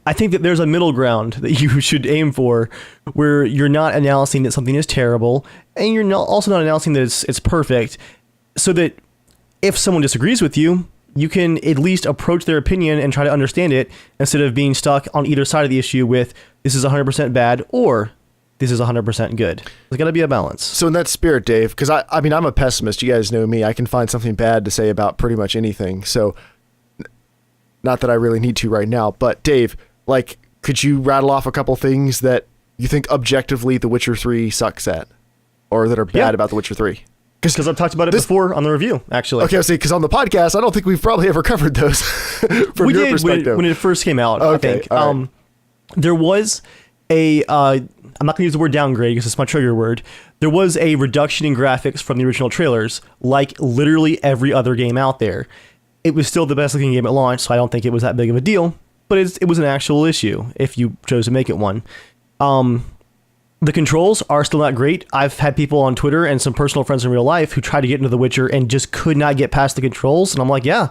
I think that there's a middle ground that you should aim for, where you're not announcing that something is terrible, and you're also not announcing that it's perfect, so that if someone disagrees with you, you can at least approach their opinion and try to understand it, instead of being stuck on either side of the issue with this is 100% bad or this is 100% good. There's got to be a balance. So in that spirit, Dave, because I mean, I'm a pessimist. You guys know me. I can find something bad to say about pretty much anything. So not that I really need to right now, but Dave, like, could you rattle off a couple things that you think objectively The Witcher 3 sucks at, or that are bad about The Witcher 3? Because I've talked about it before on the review, actually. Okay, I see, because on the podcast, I don't think we've probably ever covered those from your perspective. When it first came out, okay, I think. There was a, I'm not going to use the word downgrade because it's my trigger word. There was a reduction in graphics from the original trailers, like literally every other game out there. It was still the best looking game at launch, so I don't think it was that big of a deal, but it was an actual issue if you chose to make it one. The controls are still not great. I've had people on Twitter and some personal friends in real life who tried to get into The Witcher and just could not get past the controls, and I'm like, yeah,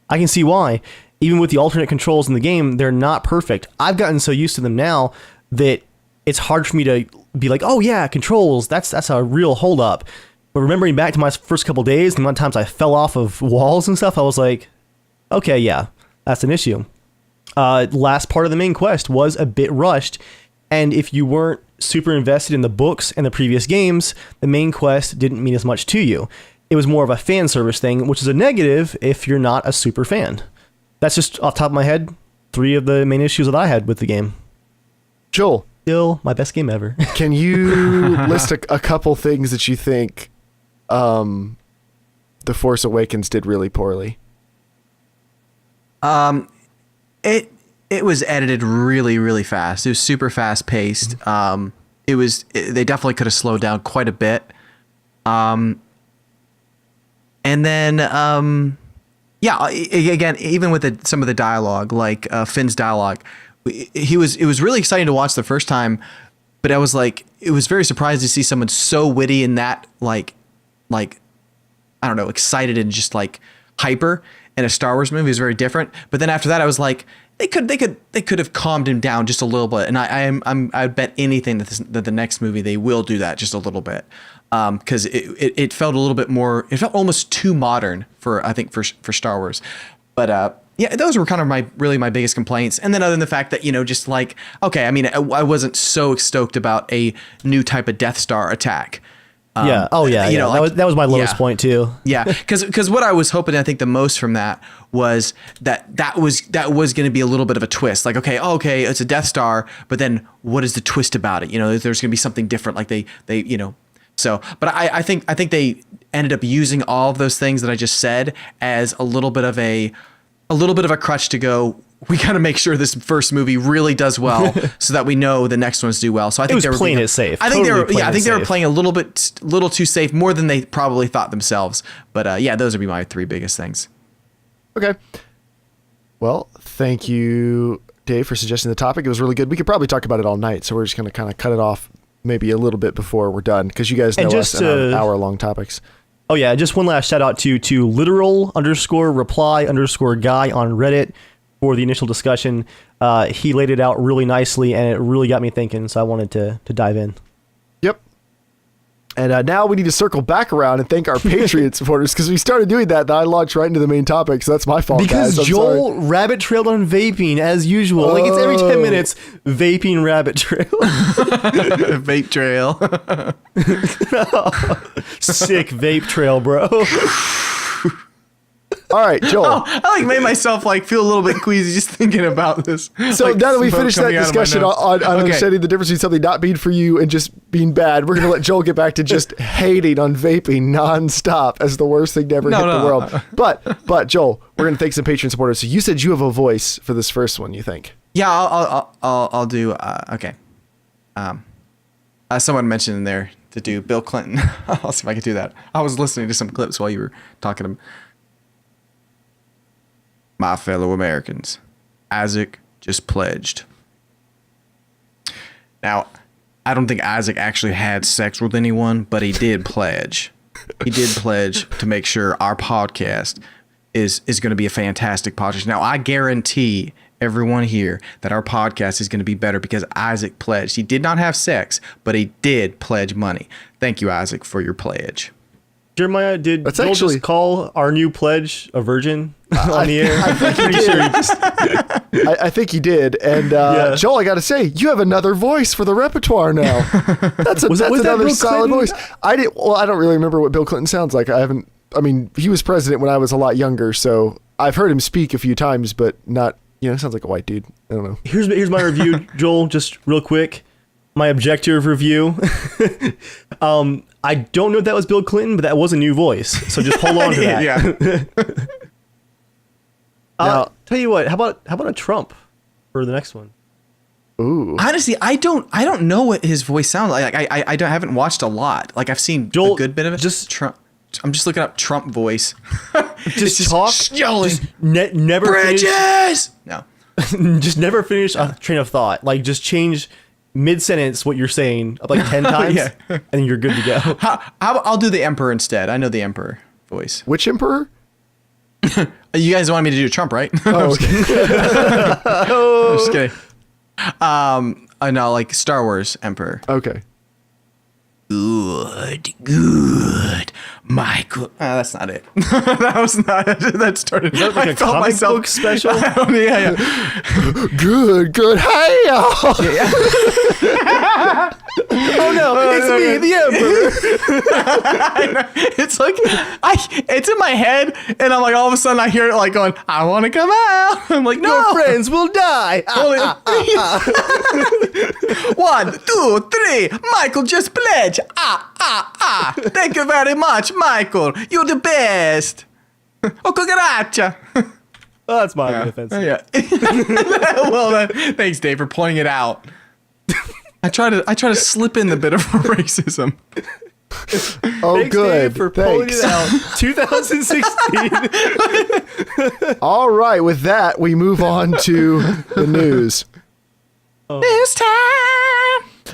I can see why. Even with the alternate controls in the game, they're not perfect. I've gotten so used to them now that it's hard for me to be like, oh yeah, controls, that's a real hold up. But remembering back to my first couple days, the amount of times I fell off of walls and stuff, I was like, okay, yeah, that's an issue. Last part of the main quest was a bit rushed, and if you weren't super invested in the books and the previous games, the main quest didn't mean as much to you. It was more of a fan service thing, which is a negative if you're not a super fan. That's just off the top of my head, 3 of the main issues that I had with the game. Joel, Still my best game ever. can you list a couple things that you think The Force Awakens did really poorly? It was edited really, really fast. It was super fast paced. They definitely could have slowed down quite a bit. And then, again, even with some of the dialogue, like Finn's dialogue, it was really exciting to watch the first time, but I was like, it was very surprised to see someone so witty and that like, I don't know, excited and just like hyper in a Star Wars movie. Is very different. But then after that, I was like, they could have calmed him down just a little bit. And I bet anything that the next movie they will do that just a little bit. Because it felt a little bit more, it felt almost too modern for Star Wars. But yeah, those were kind of my biggest complaints. And then other than the fact that, just like, okay, I mean, I wasn't so stoked about a new type of Death Star attack. Yeah. Oh yeah. Yeah. Like, that was my lowest point too. Yeah. Because what I was hoping, I think the most from that was that was going to be a little bit of a twist. Like, okay, it's a Death Star, but then what is the twist about it? There's going to be something different. Like they. So, but I think they ended up using all of those things that I just said as a little bit of a crutch to go. We got to make sure this first movie really does well, so that we know the next ones do well. So I think they were playing it safe. I think they were playing a little too safe, more than they probably thought themselves. But yeah, those would be my 3 biggest things. Okay. Well, thank you, Dave, for suggesting the topic. It was really good. We could probably talk about it all night, so we're just going to kind of cut it off maybe a little bit before we're done, because you guys know us and hour-long topics. Oh yeah, just one last shout out to literal_reply_guy on Reddit for the initial discussion. He laid it out really nicely, and it really got me thinking, so I wanted to dive in. Yep. And now we need to circle back around and thank our Patreon supporters, because we started doing that, and I launched right into the main topic, so that's my fault, because guys. Joel rabbit trailed on vaping, as usual. Like, it's every 10 minutes, vaping rabbit trail. Vape trail. Sick vape trail, bro. All right, Joel. I made myself feel a little bit queasy just thinking about this. So now that we finished that discussion on understanding the difference between something not being for you and just being bad, we're going to let Joel get back to just hating on vaping nonstop as the worst thing to ever hit the world. But Joel, we're going to thank some Patreon supporters. So you said you have a voice for this first one, you think? Yeah, I'll do. Okay. Someone mentioned in there to do Bill Clinton. I'll see if I can do that. I was listening to some clips while you were talking to him. My fellow Americans, Isaac just pledged. Now, I don't think Isaac actually had sex with anyone, but he did pledge. He did pledge to make sure our podcast is going to be a fantastic podcast. Now, I guarantee everyone here that our podcast is going to be better because Isaac pledged. He did not have sex, but he did pledge money. Thank you, Isaac, for your pledge. Jeremiah, did Joel just call our new pledge a virgin on the air? I think he did. And Joel, I got to say, you have another voice for the repertoire now. That's another solid voice. I don't really remember what Bill Clinton sounds like. He was president when I was a lot younger, so I've heard him speak a few times, but not, sounds like a white dude. I don't know. Here's my review, Joel, just real quick. My objective review. I don't know if that was Bill Clinton, but that was a new voice. So just hold on to that. Yeah. Now, tell you what, how about a Trump for the next one? Ooh. Honestly, I don't know what his voice sounds like. I haven't watched a lot. I've seen a good bit of it. Just Trump. I'm just looking up Trump voice. just talk. Yelling. Never Bridges. No. Just never finish a train of thought. Just change mid-sentence what you're saying 10 times, and then you're good to go. I'll do the Emperor instead. I know the Emperor voice. Which Emperor? You guys wanted me to do Trump, right? Oh, okay. I'm just kidding. I know, Star Wars Emperor. Okay. Good, Michael. That's not it. That was not. That started. Is that like I a felt comic myself. book special? Yeah. Good. Hey, y'all. Oh no, it's me, the Emperor. It's like it's in my head, and I'm like, all of a sudden I hear it like going, "I want to come out." I'm like, no. Your friends will die. 1, 2, 3. Michael just pledge. Thank you very much, Michael. You're the best. Oh, cucaracha. Oh, that's my offense. Yeah. Well, thanks, Dave, for pointing it out. I try to slip in the bit of racism. Oh, Thanks, good. Dave, for pulling Thanks. it out. 2016. All right. With that, we move on to the news. This time.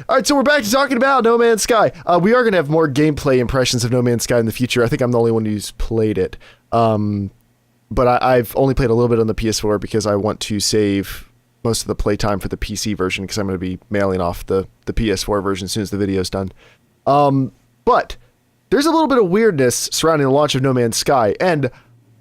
All right, so we're back to talking about No Man's Sky. We are going to have more gameplay impressions of No Man's Sky in the future. I think I'm the only one who's played it. But I've only played a little bit on the PS4 because I want to save most of the playtime for the PC version because I'm going to be mailing off the PS4 version as soon as the video's done. But there's a little bit of weirdness surrounding the launch of No Man's Sky. And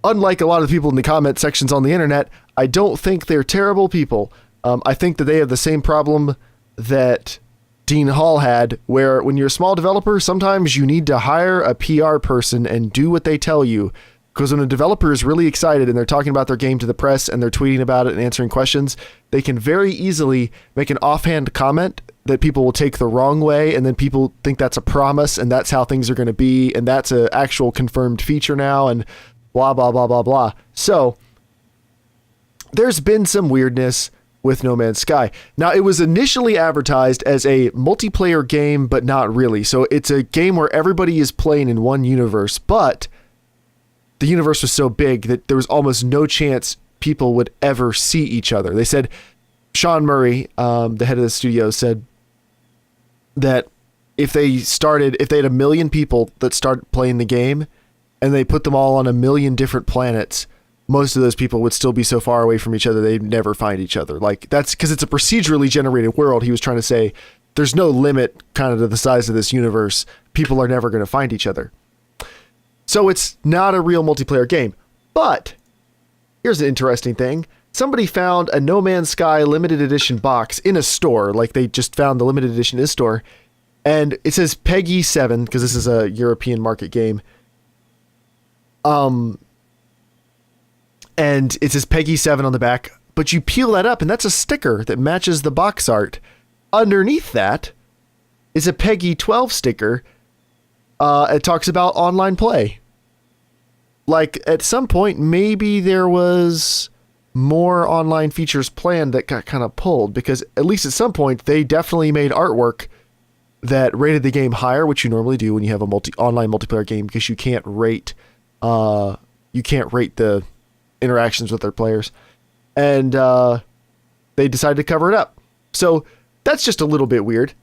unlike a lot of the people in the comment sections on the internet, I don't think they're terrible people. I think that they have the same problem that Dean Hall had, where when you're a small developer, sometimes you need to hire a PR person and do what they tell you. Because when a developer is really excited and they're talking about their game to the press and they're tweeting about it and answering questions, they can very easily make an offhand comment that people will take the wrong way, and then people think that's a promise and that's how things are going to be, and that's an actual confirmed feature now, and blah, blah, blah, blah, blah. So there's been some weirdness with No Man's Sky. Now, it was initially advertised as a multiplayer game, but not really. So it's a game where everybody is playing in one universe, but the universe was so big that there was almost no chance people would ever see each other. They said, Sean Murray, the head of the studio, said that if they had 1 million people that start playing the game and they put them all on 1 million different planets, most of those people would still be so far away from each other they'd never find each other. Like, that's because it's a procedurally generated world. He was trying to say there's no limit kind of to the size of this universe. People are never going to find each other. So it's not a real multiplayer game. But here's an interesting thing. Somebody found a No Man's Sky limited edition box in a store. Like, they just found the limited edition in a store. And it says PEGI 7, because this is a European market game. And it says PEGI 7 on the back, but you peel that up and that's a sticker that matches the box art. Underneath that is a PEGI 12 sticker. It talks about online play. Like, at some point, maybe there was more online features planned that got kind of pulled, because at least at some point they definitely made artwork that rated the game higher, which you normally do when you have a online multiplayer game, because you can't rate the interactions with their players, and they decided to cover it up. So that's just a little bit weird.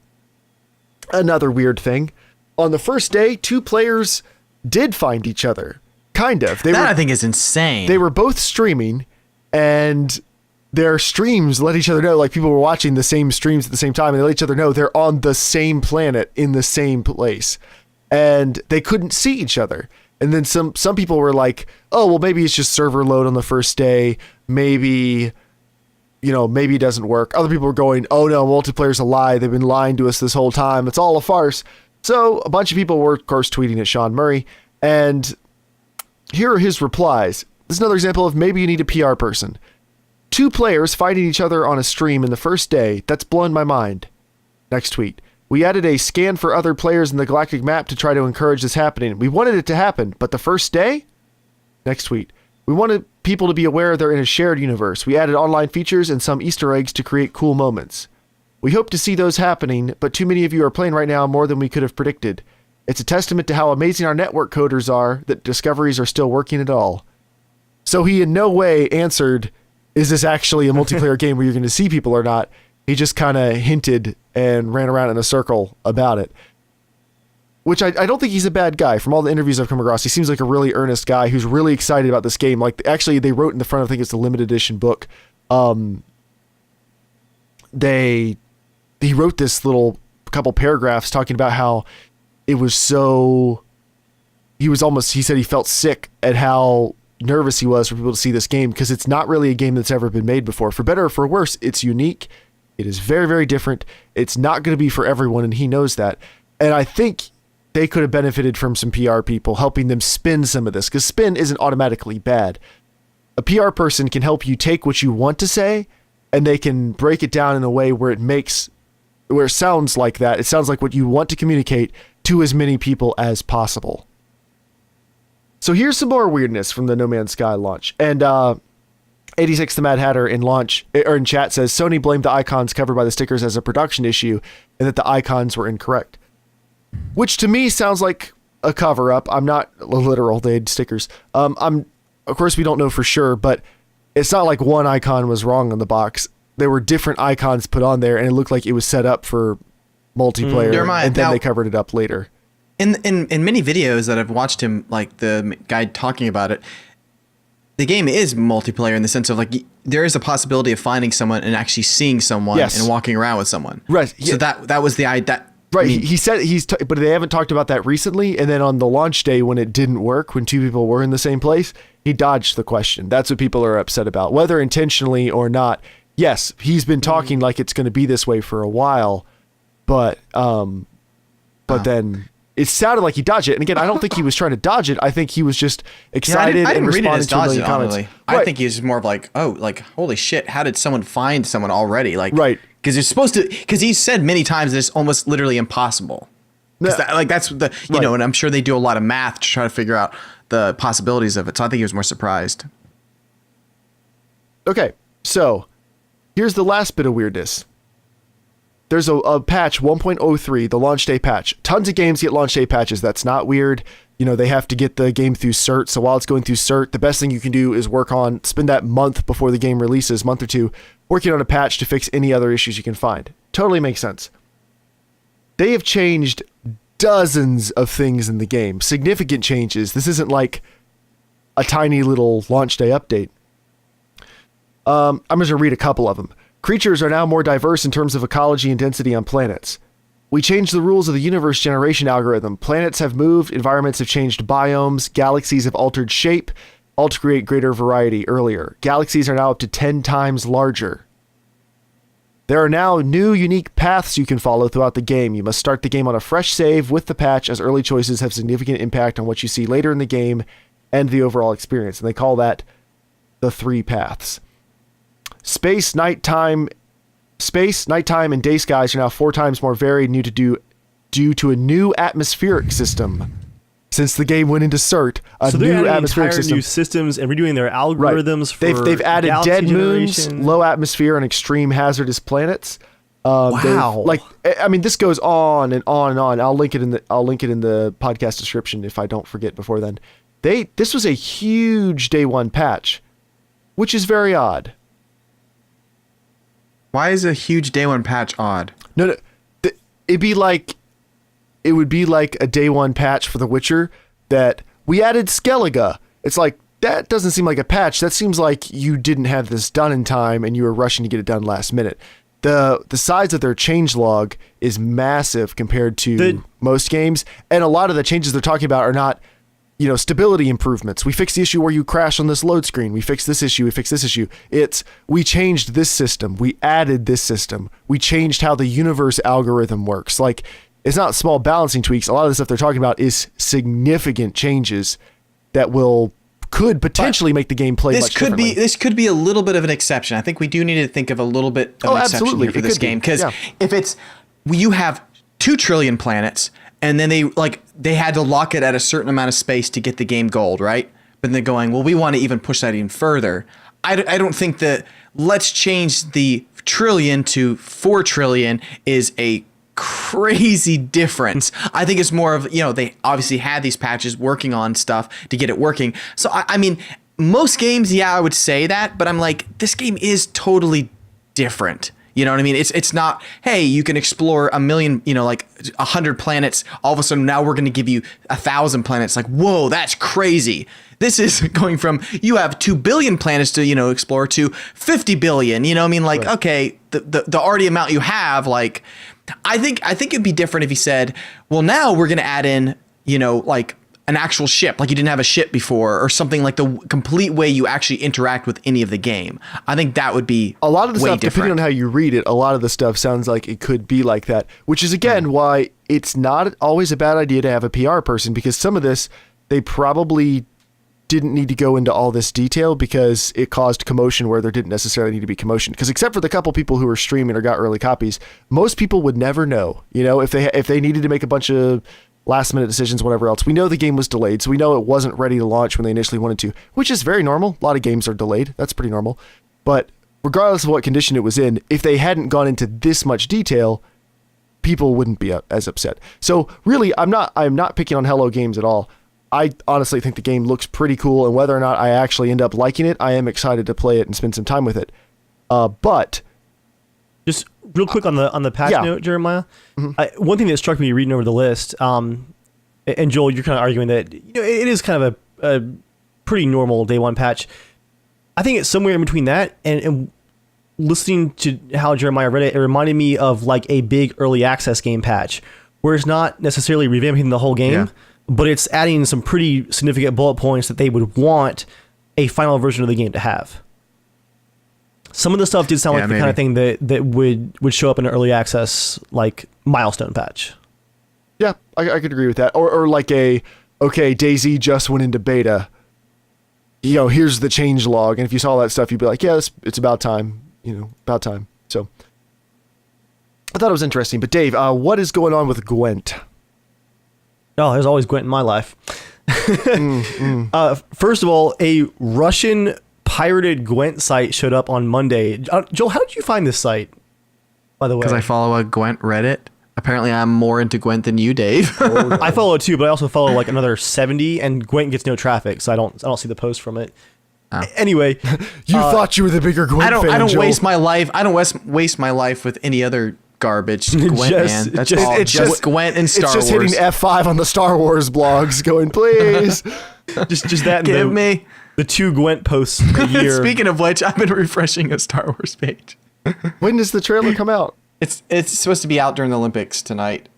Another weird thing, on the first day, 2 players did find each other. Kind of. I think is insane. They were both streaming, and their streams let each other know, like, people were watching the same streams at the same time, and they let each other know they're on the same planet in the same place, and they couldn't see each other. And then some people were like, oh, well, maybe it's just server load on the first day. Maybe it doesn't work. Other people were going, oh no, multiplayer's a lie. They've been lying to us this whole time. It's all a farce. So a bunch of people were, of course, tweeting at Sean Murray. And here are his replies. This is another example of maybe you need a PR person. 2 players fighting each other on a stream in the first day. That's blown my mind. Next tweet. We added a scan for other players in the galactic map to try to encourage this happening. We wanted it to happen, but the first day? Next tweet. We wanted people to be aware they're in a shared universe. We added online features and some Easter eggs to create cool moments. We hope to see those happening, but too many of you are playing right now more than we could have predicted. It's a testament to how amazing our network coders are that discoveries are still working at all. So he in no way answered, is this actually a multiplayer game where you're going to see people or not? He just kind of hinted and ran around in a circle about it. Which I don't think he's a bad guy. From all the interviews I've come across, he seems like a really earnest guy who's really excited about this game. Like, actually, they wrote in the front, I think it's the limited edition book. He wrote this little couple paragraphs talking about how it was so, he said he felt sick at how nervous he was for people to see this game, because it's not really a game that's ever been made before. For better or for worse, it's unique. It is very, very different. It's not going to be for everyone, and he knows that. And I think they could have benefited from some PR people helping them spin some of this, because spin isn't automatically bad. A PR person can help you take what you want to say, and they can break it down in a way where it sounds like that. It sounds like what you want to communicate to as many people as possible. So here's some more weirdness from the No Man's Sky launch. And 86 the Mad Hatter in chat says Sony blamed the icons covered by the stickers as a production issue and that the icons were incorrect. Which to me sounds like a cover up. I'm not literal, they had stickers. Of course we don't know for sure, but it's not like one icon was wrong on the box. There were different icons put on there, and it looked like it was set up for multiplayer, and then they covered it up later. In many videos that I've watched him, like the guy talking about it, the game is multiplayer in the sense of like there is a possibility of finding someone and actually seeing someone and walking around with someone. Right. So that was the idea. Right. He said but they haven't talked about that recently. And then on the launch day, when it didn't work, when two people were in the same place, he dodged the question. That's what people are upset about, whether intentionally or not. Yes, he's been talking like it's going to be this way for a while, but then it sounded like he dodged it. And again, I don't think he was trying to dodge it. I think he was just excited and responding to a million comments. Right. I think he's more of like, oh, like, holy shit, how did someone find someone already? Like, right. Because you're supposed to, because he said many times that it's almost literally impossible. That's the, you know, and I'm sure they do a lot of math to try to figure out the possibilities of it. So I think he was more surprised. Okay, so here's the last bit of weirdness. There's a patch 1.03, the launch day patch. Tons of games get launch day patches. That's not weird. You know, they have to get the game through cert. So while it's going through cert, the best thing you can do is spend that month before the game releases, month or two, working on a patch to fix any other issues you can find. Totally makes sense. They have changed dozens of things in the game. Significant changes. This isn't like a tiny little launch day update. I'm just going to read a couple of them. Creatures are now more diverse in terms of ecology and density on planets. We changed the rules of the universe generation algorithm. Planets have moved, environments have changed biomes, galaxies have altered shape, all to create greater variety earlier. Galaxies are now up to 10 times larger. There are now new unique paths you can follow throughout the game. You must start the game on a fresh save with the patch, as early choices have significant impact on what you see later in the game and the overall experience. And they call that the 3 paths. Space, nighttime, and day skies are now 4 times more varied due to a new atmospheric system. Since the game went into cert, new atmospheric system. New systems and redoing their algorithms for they've added dead moons, low atmosphere, and extreme hazardous planets. Wow! This goes on and on and on. I'll link it in the podcast description if I don't forget before then. This was a huge day one patch, which is very odd. Why is a huge day one patch odd? No. It would be like a day one patch for The Witcher that we added Skellige. It's like, that doesn't seem like a patch. That seems like you didn't have this done in time and you were rushing to get it done last minute. The size of their changelog is massive compared to most games. And a lot of the changes they're talking about are not, stability improvements. We fixed the issue where you crash on this load screen. We fixed this issue. It's, we changed this system. We added this system. We changed how the universe algorithm works. Like, it's not small balancing tweaks. A lot of the stuff they're talking about is significant changes that could potentially make the game play much differently. This could be a little bit of an exception. I think we do need to think of a little bit of an exception here for this game. Because if you have 2 trillion planets, and then they had to lock it at a certain amount of space to get the game gold, right? But they're going, well, we want to even push that even further. I don't think that let's change the trillion to 4 trillion is a crazy difference. I think it's more of, they obviously had these patches working on stuff to get it working. So, I mean, most games, I would say that, but I'm like, this game is totally different. You know what I mean? It's not, hey, you can explore a million, like 100 planets. All of a sudden now we're going to give you 1,000 planets. Like, whoa, that's crazy. This is going from you have 2 billion planets to, explore to 50 billion. You know what I mean? Like, right. Okay, the already amount you have, like, I think it'd be different if he said, well, now we're going to add in, like an actual ship, like you didn't have a ship before, or something like the complete way you actually interact with any of the game. I think that would be a lot of the way stuff, different. Depending on how you read it, a lot of the stuff sounds like it could be like that, which is again why it's not always a bad idea to have a PR person, because some of this, they probably didn't need to go into all this detail because it caused commotion where there didn't necessarily need to be commotion. Because except for the couple people who were streaming or got early copies, most people would never know, if they needed to make a bunch of last minute decisions, whatever else. We know the game was delayed, so we know it wasn't ready to launch when they initially wanted to, which is very normal. A lot of games are delayed. That's pretty normal. But regardless of what condition it was in, if they hadn't gone into this much detail, people wouldn't be as upset. So really, I'm not picking on Hello Games at all. I honestly think the game looks pretty cool, and whether or not I actually end up liking it, I am excited to play it and spend some time with it. But just real quick on the patch note, Jeremiah. Mm-hmm. One thing that struck me reading over the list, and Joel, you're kind of arguing that it is kind of a pretty normal day one patch. I think it's somewhere in between that and listening to how Jeremiah read it, it reminded me of like a big early access game patch, where it's not necessarily revamping the whole game, but it's adding some pretty significant bullet points that they would want a final version of the game to have. Some of the stuff did sound like the kind of thing that would show up in an early access, like, milestone patch. Yeah, I could agree with that. Or like DayZ just went into beta. Here's the change log. And if you saw that stuff, you'd be like, yeah, it's about time. About time. So I thought it was interesting. But Dave, what is going on with Gwent? Oh, there's always Gwent in my life. First of all, a Russian pirated Gwent site showed up on Monday. Joel, how did you find this site, by the way? Because I follow a Gwent Reddit. Apparently, I'm more into Gwent than you, Dave. I follow it too, but I also follow like another 70, and Gwent gets no traffic, so I don't see the post from it. Oh. Anyway, you thought you were the bigger Gwent fan, I don't Joel. waste my life. I don't waste my life with any other garbage. Gwent, man. That's all. It's just Gwent and Star Wars. It's just hitting F5 on the Star Wars blogs, going, please. just that. Give me the 2 Gwent posts a year. Speaking of which, I've been refreshing a Star Wars page. When does the trailer come out? It's supposed to be out during the Olympics tonight.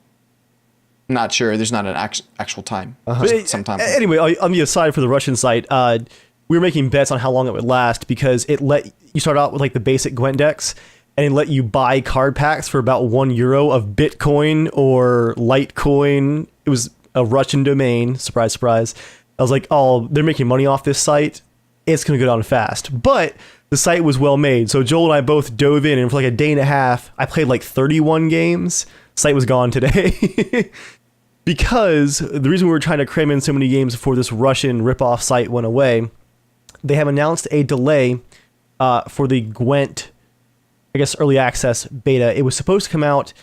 Not sure. There's not an actual time. Sometime. Anyway, on the aside for the Russian site, we were making bets on how long it would last because it let you start out with like the basic Gwent decks and it let you buy card packs for about €1 of Bitcoin or Litecoin. It was a Russian domain. Surprise, surprise. I was like, oh, they're making money off this site. It's going to go down fast. But the site was well made. So Joel and I both dove in, and for like a day and a half, I played like 31 games. Site was gone today. Because the reason we were trying to cram in so many games before this Russian ripoff site went away, they have announced a delay for the Gwent, I guess, early access beta. It was supposed to come out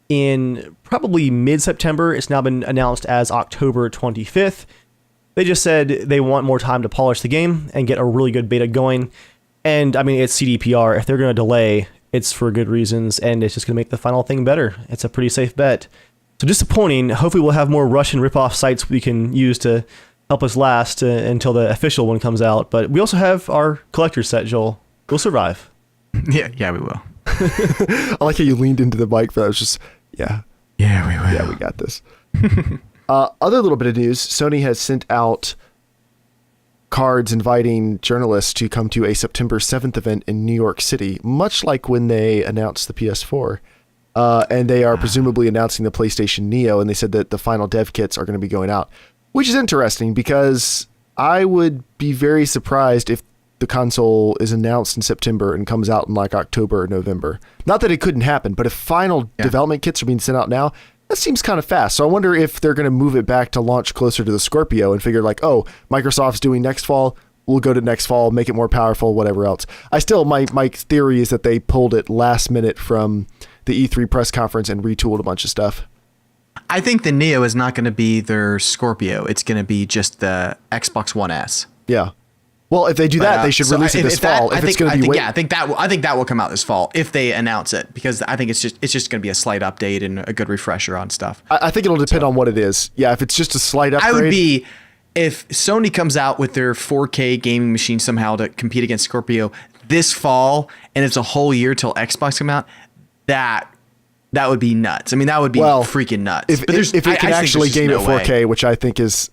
in probably mid-September. It's now been announced as October 25th. They just said they want more time to polish the game and get a really good beta going. And I mean, it's CDPR. If they're going to delay, it's for good reasons, and it's just going to make the final thing better. It's a pretty safe bet. So disappointing. Hopefully we'll have more Russian ripoff sites we can use to help us last until the official one comes out. But we also have our collector's set, Joel. We'll survive. Yeah, we will. I like how you leaned into the mic for that. It was just, yeah, we will. Yeah, we got this. Other little bit of news, Sony has sent out cards inviting journalists to come to a September 7th event in New York City, much like when they announced the PS4. And they are presumably announcing the PlayStation Neo, and they said that the final dev kits are going to be going out, which is interesting because I would be very surprised if the console is announced in September and comes out in like October or November. Not that it couldn't happen, but if final development kits are being sent out now, that seems kind of fast. So I wonder if they're going to move it back to launch closer to the Scorpio and figure like, oh, Microsoft's doing next fall, we'll go to next fall, make it more powerful, whatever else. My theory is that they pulled it last minute from the E3 press conference and retooled a bunch of stuff. I think the Neo is not going to be their Scorpio. It's going to be just the Xbox One S. Yeah. Well, if they do that, they should release it this fall. If it's going to be I think that will come out this fall if they announce it, because I think it's just going to be a slight update and a good refresher on stuff. I think it'll depend on what it is. Yeah, if it's just a slight upgrade. I would be, if Sony comes out with their 4K gaming machine somehow to compete against Scorpio this fall, and it's a whole year till Xbox come out, that would be nuts. I mean, that would be freaking nuts. If it can actually game at 4K, which I think is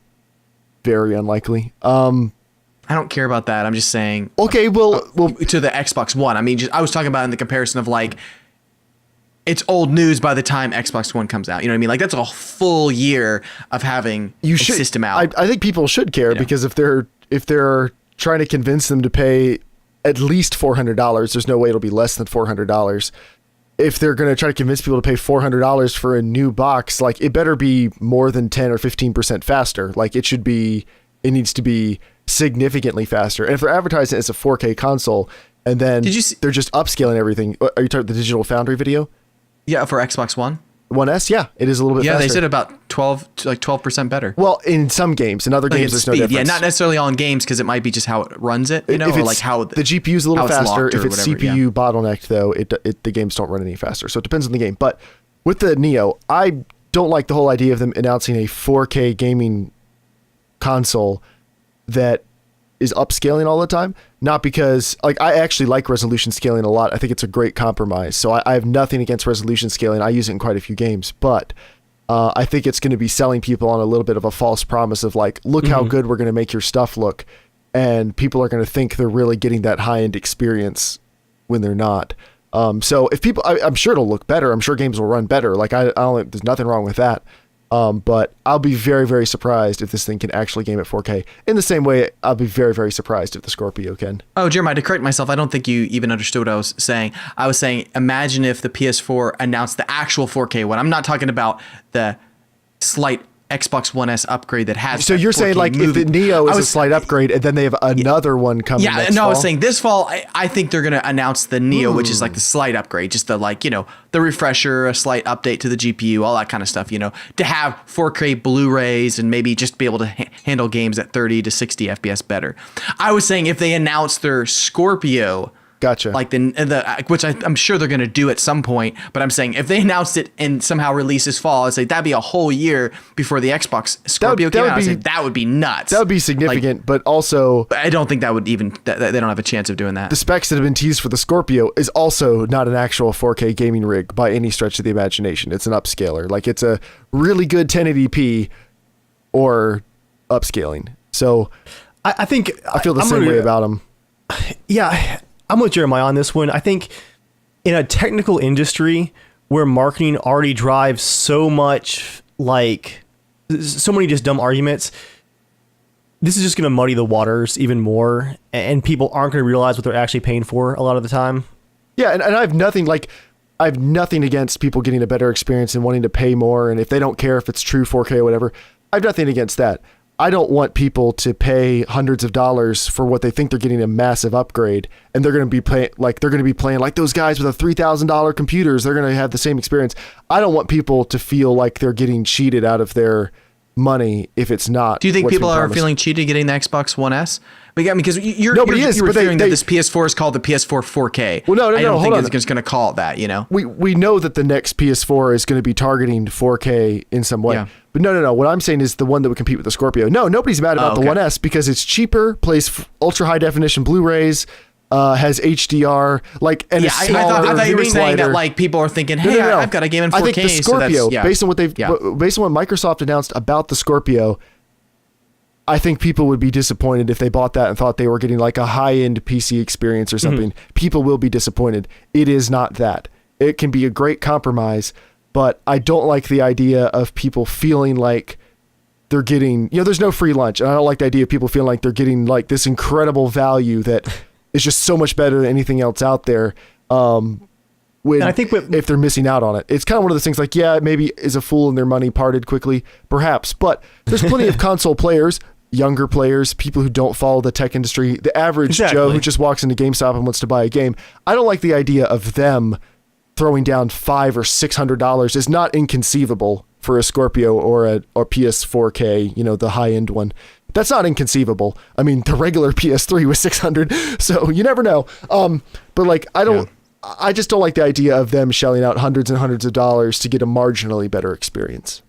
very unlikely. I don't care about that. I'm just saying. Okay, well, to the Xbox One. I mean, I was talking about in the comparison of like, it's old news by the time Xbox One comes out. You know what I mean? Like, that's a full year of having a system out. I think people should care, because if they're trying to convince them to pay at least $400, there's no way it'll be less than $400. If they're going to try to convince people to pay $400 for a new box, like, it better be more than 10 or 15% faster. Like, it needs to be significantly faster. And if they're advertising it as a 4K console, and then they're just upscaling everything. Are you talking the Digital Foundry video? Yeah, for Xbox One. One S, yeah, it is a little bit faster. Yeah, they said about 12% better. Well, in some games, in other games, there's no difference. Yeah, not necessarily all in games, because it might be just how it runs it, or like how the GPU is a little faster. If it's CPU bottlenecked, though, the games don't run any faster. So it depends on the game. But with the Neo, I don't like the whole idea of them announcing a 4K gaming console that is upscaling all the time. Not because, like, I actually like resolution scaling a lot. I think it's a great compromise. So I have nothing against resolution scaling. I use it in quite a few games, but I think it's going to be selling people on a little bit of a false promise of like, look how good we're going to make your stuff look. And people are going to think they're really getting that high-end experience when they're not. So if people, I'm sure it'll look better. I'm sure games will run better. Like, I don't, there's nothing wrong with that. But I'll be very, very surprised if this thing can actually game at 4K. In the same way, I'll be very, very surprised if the Scorpio can. Oh, Jeremiah, to correct myself, I don't think you even understood what I was saying. I was saying, imagine if the PS4 announced the actual 4K one. I'm not talking about the slight Xbox One S upgrade that has. So you're saying, like, if the Neo is a slight upgrade and then they have another one coming next fall? I was saying this fall, I think they're going to announce the Neo, which is like the slight upgrade, just the, like, the refresher, a slight update to the GPU, all that kind of stuff, to have 4K Blu-rays and maybe just be able to handle games at 30 to 60 FPS better. I was saying if they announce their Scorpio, gotcha, like the which I'm sure they're going to do at some point, but I'm saying if they announced it and somehow release this fall, I'd say that'd be a whole year before the Xbox Scorpio came out. I'd say that would be nuts. That would be significant, like, but also I don't think that would even they don't have a chance of doing that. The specs that have been teased for the Scorpio is also not an actual 4K gaming rig by any stretch of the imagination. It's an upscaler. Like, it's a really good 1080p or upscaling. So I think I feel the same way about them. Yeah. I'm with Jeremiah on this one. I think in a technical industry where marketing already drives so much, like, so many just dumb arguments, this is just going to muddy the waters even more, and people aren't going to realize what they're actually paying for a lot of the time. Yeah, and I have nothing against people getting a better experience and wanting to pay more, and if they don't care if it's true 4K or whatever, I have nothing against that. I don't want people to pay hundreds of dollars for what they think they're getting a massive upgrade, and they're going to be playing like those guys with a $3,000 computers. They're going to have the same experience. I don't want people to feel like they're getting cheated out of their money if it's not. Do you think people are feeling cheated getting the Xbox One S? Because you're referring that this PS4 is called the PS4 4K. Well, no, I don't think hold on. it's going to call it that, We know that the next PS4 is going to be targeting 4K in some way. Yeah. But no. What I'm saying is the one that would compete with the Scorpio. No, nobody's mad about the One S because it's cheaper, plays ultra high definition Blu-rays, has HDR, like, and I thought you were saying that, like, people are thinking, hey, no. I've got a game in 4K. I think the Scorpio, based on what Microsoft announced about the Scorpio, I think people would be disappointed if they bought that and thought they were getting like a high-end PC experience or something. Mm-hmm. People will be disappointed. It is not that. It can be a great compromise, but I don't like the idea of people feeling like they're getting, there's no free lunch. And I don't like the idea of people feeling like they're getting like this incredible value that is just so much better than anything else out there. If they're missing out on it, it's kind of one of those things like, maybe is a fool and their money parted quickly, perhaps, but there's plenty of console players, younger players, people who don't follow the tech industry, the average Joe who just walks into GameStop and wants to buy a game. I don't like the idea of them throwing down $500 or $600 is not inconceivable for a Scorpio or PS4K, the high end one. That's not inconceivable. I mean, the regular PS3 was $600, so you never know. But like, I just don't like the idea of them shelling out hundreds and hundreds of dollars to get a marginally better experience.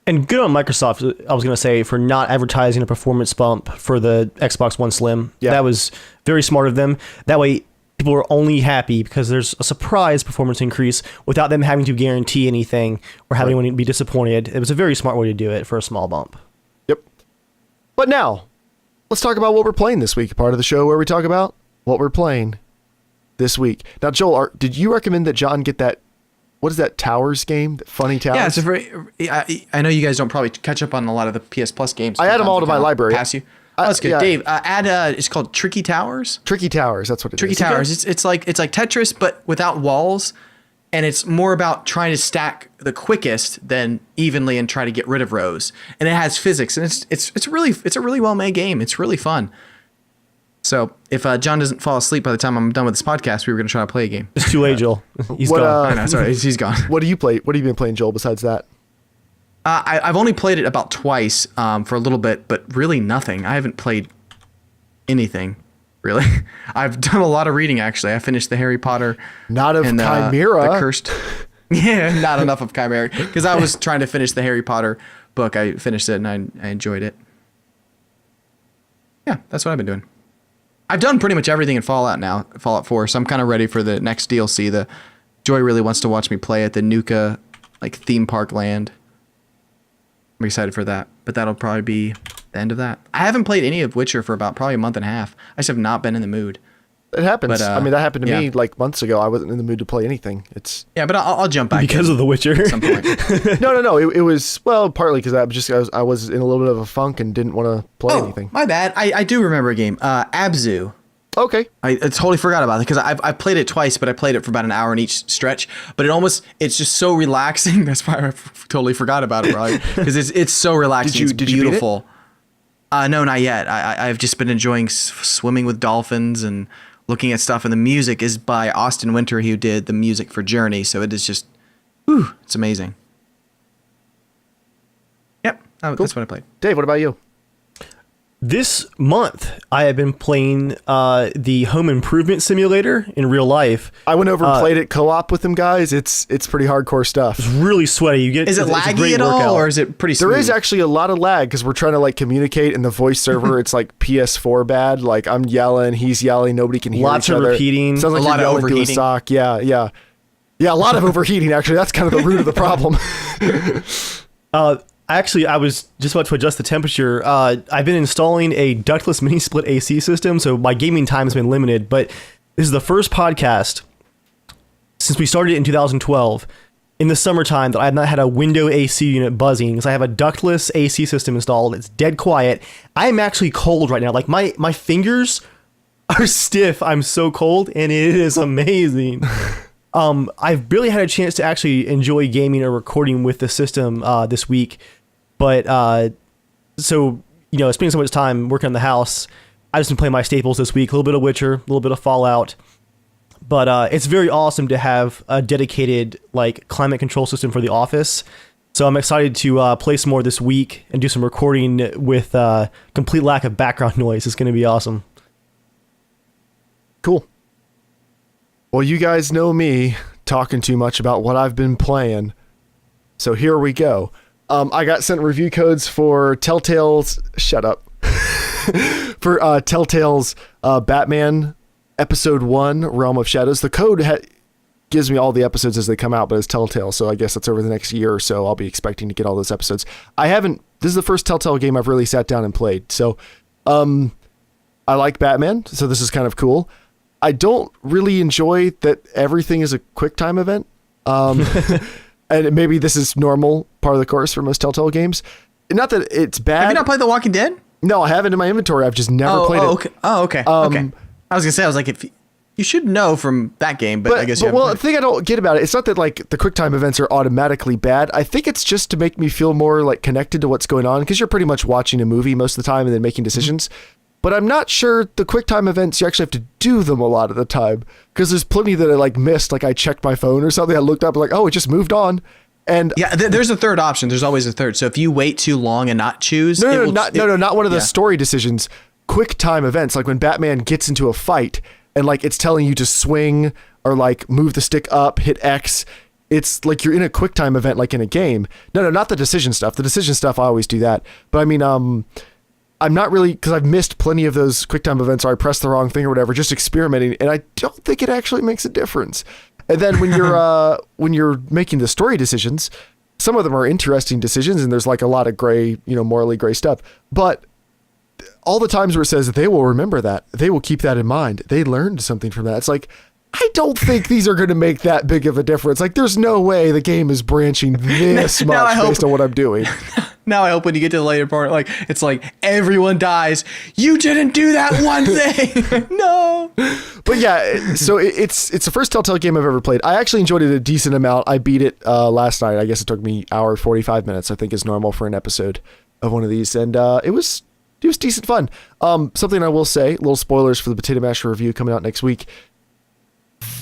And good on Microsoft, I was going to say, for not advertising a performance bump for the Xbox One Slim. Yeah. That was very smart of them. That way, people are only happy because there's a surprise performance increase without them having to guarantee anything or having anyone be disappointed. It was a very smart way to do it for a small bump. Yep. But now, let's talk about what we're playing this week. Part of the show where we talk about what we're playing this week. Now, Joel, did you recommend that John get that? What is that Towers game? Funny Towers? Yeah, it's a very. I know you guys don't probably catch up on a lot of the PS Plus games. I add them all to my library. Pass you. Oh, that's good, Dave. Add. It's called Tricky Towers. Tricky Towers. That's what it is. Tricky Towers. It's like Tetris, but without walls, and it's more about trying to stack the quickest than evenly and try to get rid of rows. And it has physics, and it's a really well made game. It's really fun. So if John doesn't fall asleep by the time I'm done with this podcast, we were going to try to play a game. It's too late, Joel. He's gone. I know, sorry, he's gone. What do you play? What have you been playing, Joel, besides that? I've only played it about twice for a little bit, but really nothing. I haven't played anything, really. I've done a lot of reading, actually. I finished the Harry Potter. Not of Chimera. The Cursed. Yeah, not enough of Chimera. Because I was trying to finish the Harry Potter book. I finished it, and I enjoyed it. Yeah, that's what I've been doing. I've done pretty much everything in Fallout now, Fallout 4, so I'm kind of ready for the next DLC. The Joy really wants to watch me play at the Nuka theme park land. I'm excited for that, but that'll probably be the end of that. I haven't played any of Witcher for about probably a month and a half. I just have not been in the mood. It happens. But, I mean, that happened to me months ago. I wasn't in the mood to play anything. But I'll jump back because of The Witcher. At some point. No. It was partly because I was in a little bit of a funk and didn't want to play anything. My bad. I do remember a game. Abzu. Okay. I totally forgot about it because I played it twice, but I played it for about an hour in each stretch. But it's just so relaxing. That's why I totally forgot about it, right? Because it's so relaxing. It's beautiful. No, not yet. I've just been enjoying swimming with dolphins and looking at stuff, and the music is by Austin Winter, who did the music for Journey. So it is just, it's amazing. Yep, cool. That's what I played. Dave, what about you? This month, I have been playing the Home Improvement Simulator in real life. I went over and played it co-op with them guys. It's pretty hardcore stuff. It's really sweaty. Is it laggy at all, or is it pretty smooth? There is actually a lot of lag because we're trying to communicate in the voice server. It's like PS4 bad. Like I'm yelling, he's yelling, nobody can hear Lots each of other. repeating. Sounds like a lot of overheating. Through a sock. Yeah, a lot of overheating. Actually, that's kind of the root of the problem. Actually, I was just about to adjust the temperature. I've been installing a ductless mini split AC system, so my gaming time has been limited. But this is the first podcast since we started in 2012 in the summertime that I have not had a window AC unit buzzing because I have a ductless AC system installed. It's dead quiet. I am actually cold right now. Like my fingers are stiff. I'm so cold, and it is amazing. I've barely had a chance to actually enjoy gaming or recording with the system this week. But, spending so much time working on the house, I just been playing my staples this week, a little bit of Witcher, a little bit of Fallout. But it's very awesome to have a dedicated, climate control system for the office. So I'm excited to play some more this week and do some recording with complete lack of background noise. It's going to be awesome. Cool. Well, you guys know me talking too much about what I've been playing. So here we go. I got sent review codes for Telltale's... Shut up. For Telltale's Batman Episode 1, Realm of Shadows. The code gives me all the episodes as they come out, but it's Telltale, so I guess that's over the next year or so. I'll be expecting to get all those episodes. This is the first Telltale game I've really sat down and played. So I like Batman, so this is kind of cool. I don't really enjoy that everything is a QuickTime event. And maybe this is normal part of the course for most Telltale games. Not that it's bad. Have you not played The Walking Dead? No, I have it in my inventory. I've just never played it. Okay. Okay. Okay. I was gonna say, if you should know from that game, but I guess you haven't. Well, the thing I don't get about it, it's not that the QuickTime events are automatically bad. I think it's just to make me feel more connected to what's going on because you're pretty much watching a movie most of the time and then making decisions. But I'm not sure the QuickTime events, you actually have to do them a lot of the time because there's plenty that I missed. I checked my phone or something. I looked up oh, it just moved on. And yeah, there's a third option. There's always a third. So if you wait too long and not choose, not one of the story decisions. Quick time events, like when Batman gets into a fight and like it's telling you to swing or like move the stick up, hit X. It's like you're in a quick time event, like in a game. No, not the decision stuff. The decision stuff, I always do that. But I mean, I'm not really, because I've missed plenty of those quick time events, or I pressed the wrong thing or whatever, just experimenting, and I don't think it actually makes a difference. And then when you're making the story decisions, some of them are interesting decisions, and there's like a lot of gray, morally gray stuff. But all the times where it says they will remember that, they will keep that in mind, they learned something from that. It's like, I don't think these are going to make that big of a difference. Like, there's no way the game is branching this much based on what I'm doing. Now I hope when you get to the later part, like it's like everyone dies. You didn't do that one thing. No. But yeah, so it's the first Telltale game I've ever played. I actually enjoyed it a decent amount. I beat it last night. I guess it took me hour 45 minutes. I think is normal for an episode of one of these, and it was decent fun. Something I will say, little spoilers for the Potato Masher review coming out next week.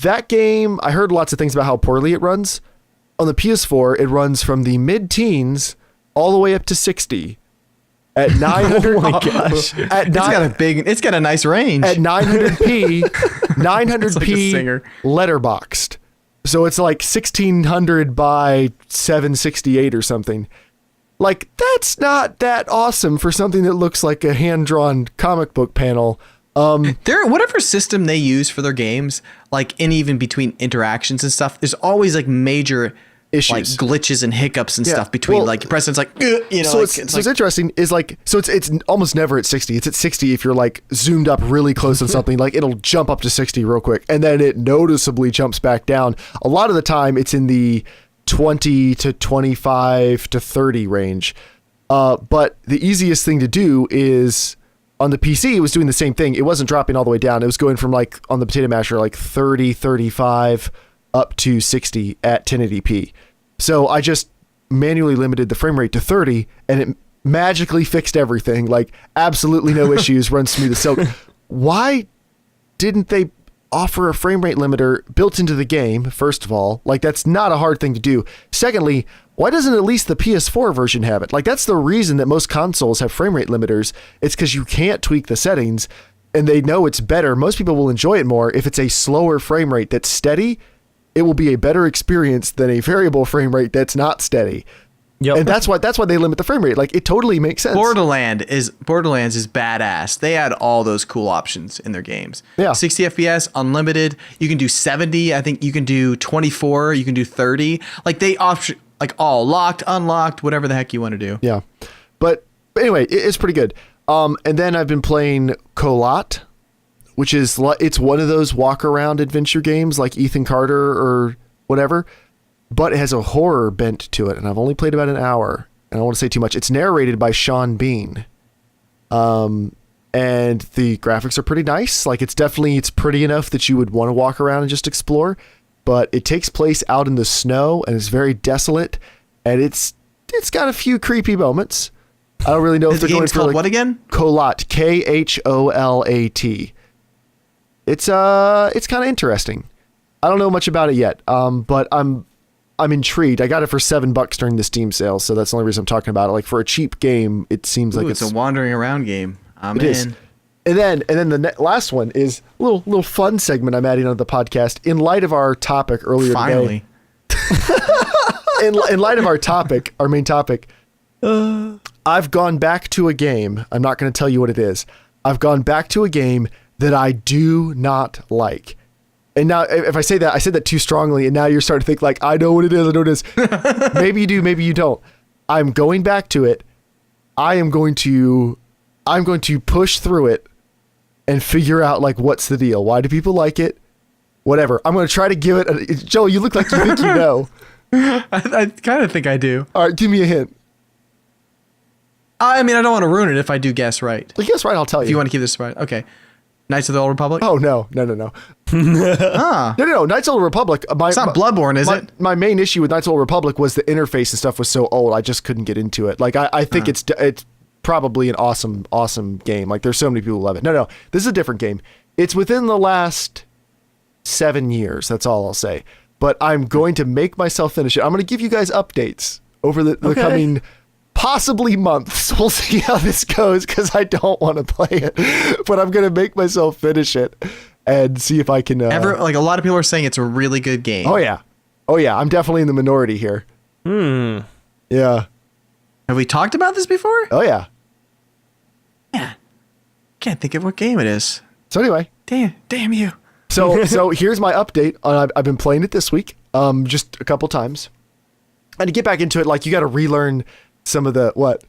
That game, I heard lots of things about how poorly it runs. On the PS4, it runs from the mid-teens all the way up to 60 at 900. Oh my gosh! It's got a nice range at 900p, 900p like letterboxed. So it's like 1600 by 768 or something. Like, that's not that awesome for something that looks like a hand-drawn comic book panel. Whatever system they use for their games, like in even between interactions and stuff, there's always like major issues, like glitches and hiccups and stuff between like presidents, like So what's interesting is like, so it's almost never at 60. It's at 60 if you're like zoomed up really close on something. Like it'll jump up to 60 real quick, and then it noticeably jumps back down. A lot of the time, it's in the 20 to 25 to 30 range. But the easiest thing to do is, on the PC, it was doing the same thing. It wasn't dropping all the way down. It was going from like on the Potato Masher, like 30, 35 up to 60 at 1080p. So I just manually limited the frame rate to 30, and it magically fixed everything. Like absolutely no issues, runs smooth as silk. Why didn't they offer a frame rate limiter built into the game? First of all, like that's not a hard thing to do. Secondly, why doesn't at least the PS4 version have it? Like that's the reason that most consoles have frame rate limiters. It's because you can't tweak the settings, and they know it's better. Most people will enjoy it more if it's a slower frame rate that's steady. It will be a better experience than a variable frame rate that's not steady. Yep. And that's why they limit the frame rate. Like it totally makes sense. Borderlands is badass. They had all those cool options in their games. Yeah. 60 FPS, unlimited. You can do 70. I think you can do 24. You can do 30. Like they option, like all locked, unlocked, whatever the heck you want to do. Yeah. But anyway, it's pretty good. And then I've been playing Colot, which is it's one of those walk around adventure games like Ethan Carter or whatever, but it has a horror bent to it. And I've only played about an hour, and I don't want to say too much. It's narrated by Sean Bean. And the graphics are pretty nice. Like it's pretty enough that you would want to walk around and just explore, but it takes place out in the snow and it's very desolate, and it's got a few creepy moments. I don't really know if the game's called what again? Colot, Kholat. It's kind of interesting. I don't know much about it yet, but I'm intrigued. I got it for $7 during the Steam sale, so that's the only reason I'm talking about it. Like for a cheap game, it seems like it's a wandering around game. It is. And then the last one is a little fun segment I'm adding on the podcast in light of our topic earlier today. In light of our main topic, I've gone back to a game. I'm not going to tell you what it is. I've gone back to a game that I do not like. And now if I say that, I said that too strongly, and now you're starting to think like, I know what it is. Maybe you do, maybe you don't. I'm going back to it. I'm going to push through it and figure out like, what's the deal? Why do people like it? Whatever. I'm going to try to give it Joe, you look like you think you know. I kind of think I do. All right, give me a hint. I mean, I don't want to ruin it if I do guess right. Well, guess right, I'll tell you. If you want to keep this right. Okay. Knights of the Old Republic? Oh, no. No. No, Knights of the Old Republic. It's not Bloodborne, is it? My main issue with Knights of the Old Republic was the interface and stuff was so old, I just couldn't get into it. Like, I think it's probably an awesome game. Like, there's so many people who love it. No. This is a different game. It's within the last 7 years. That's all I'll say. but I'm going to make myself finish it. I'm going to give you guys updates over the coming possibly months. We'll see how this goes because I don't want to play it, but I'm going to make myself finish it and see if I can. Like a lot of people are saying it's a really good game. Oh yeah. I'm definitely in the minority here. Yeah. Have we talked about this before? Oh yeah. Yeah. Can't think of what game it is. So anyway. Damn you. So here's my update. I've been playing it this week, just a couple times. And to get back into it, like you got to relearn some of the what?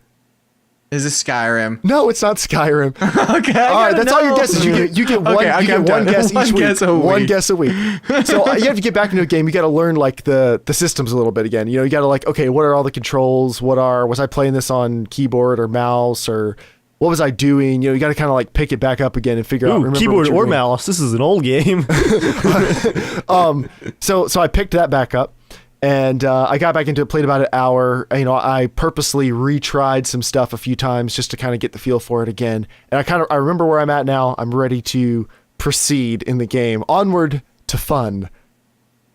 Is this Skyrim? No, it's not Skyrim. Okay. All right, that's all your guesses. You get one. Okay, you get one guess each week. One week. guess a week. So you have to get back into a game. You got to learn like the systems a little bit again. You got to like, okay, what are all the controls? Was I playing this on keyboard or mouse or what was I doing? You got to kind of like pick it back up again and figure out. Remember keyboard or doing. mouse. This is an old game. So I picked that back up. And I got back into it, played about an hour. I purposely retried some stuff a few times just to kind of get the feel for it again. And I remember where I'm at now. I'm ready to proceed in the game. Onward to fun.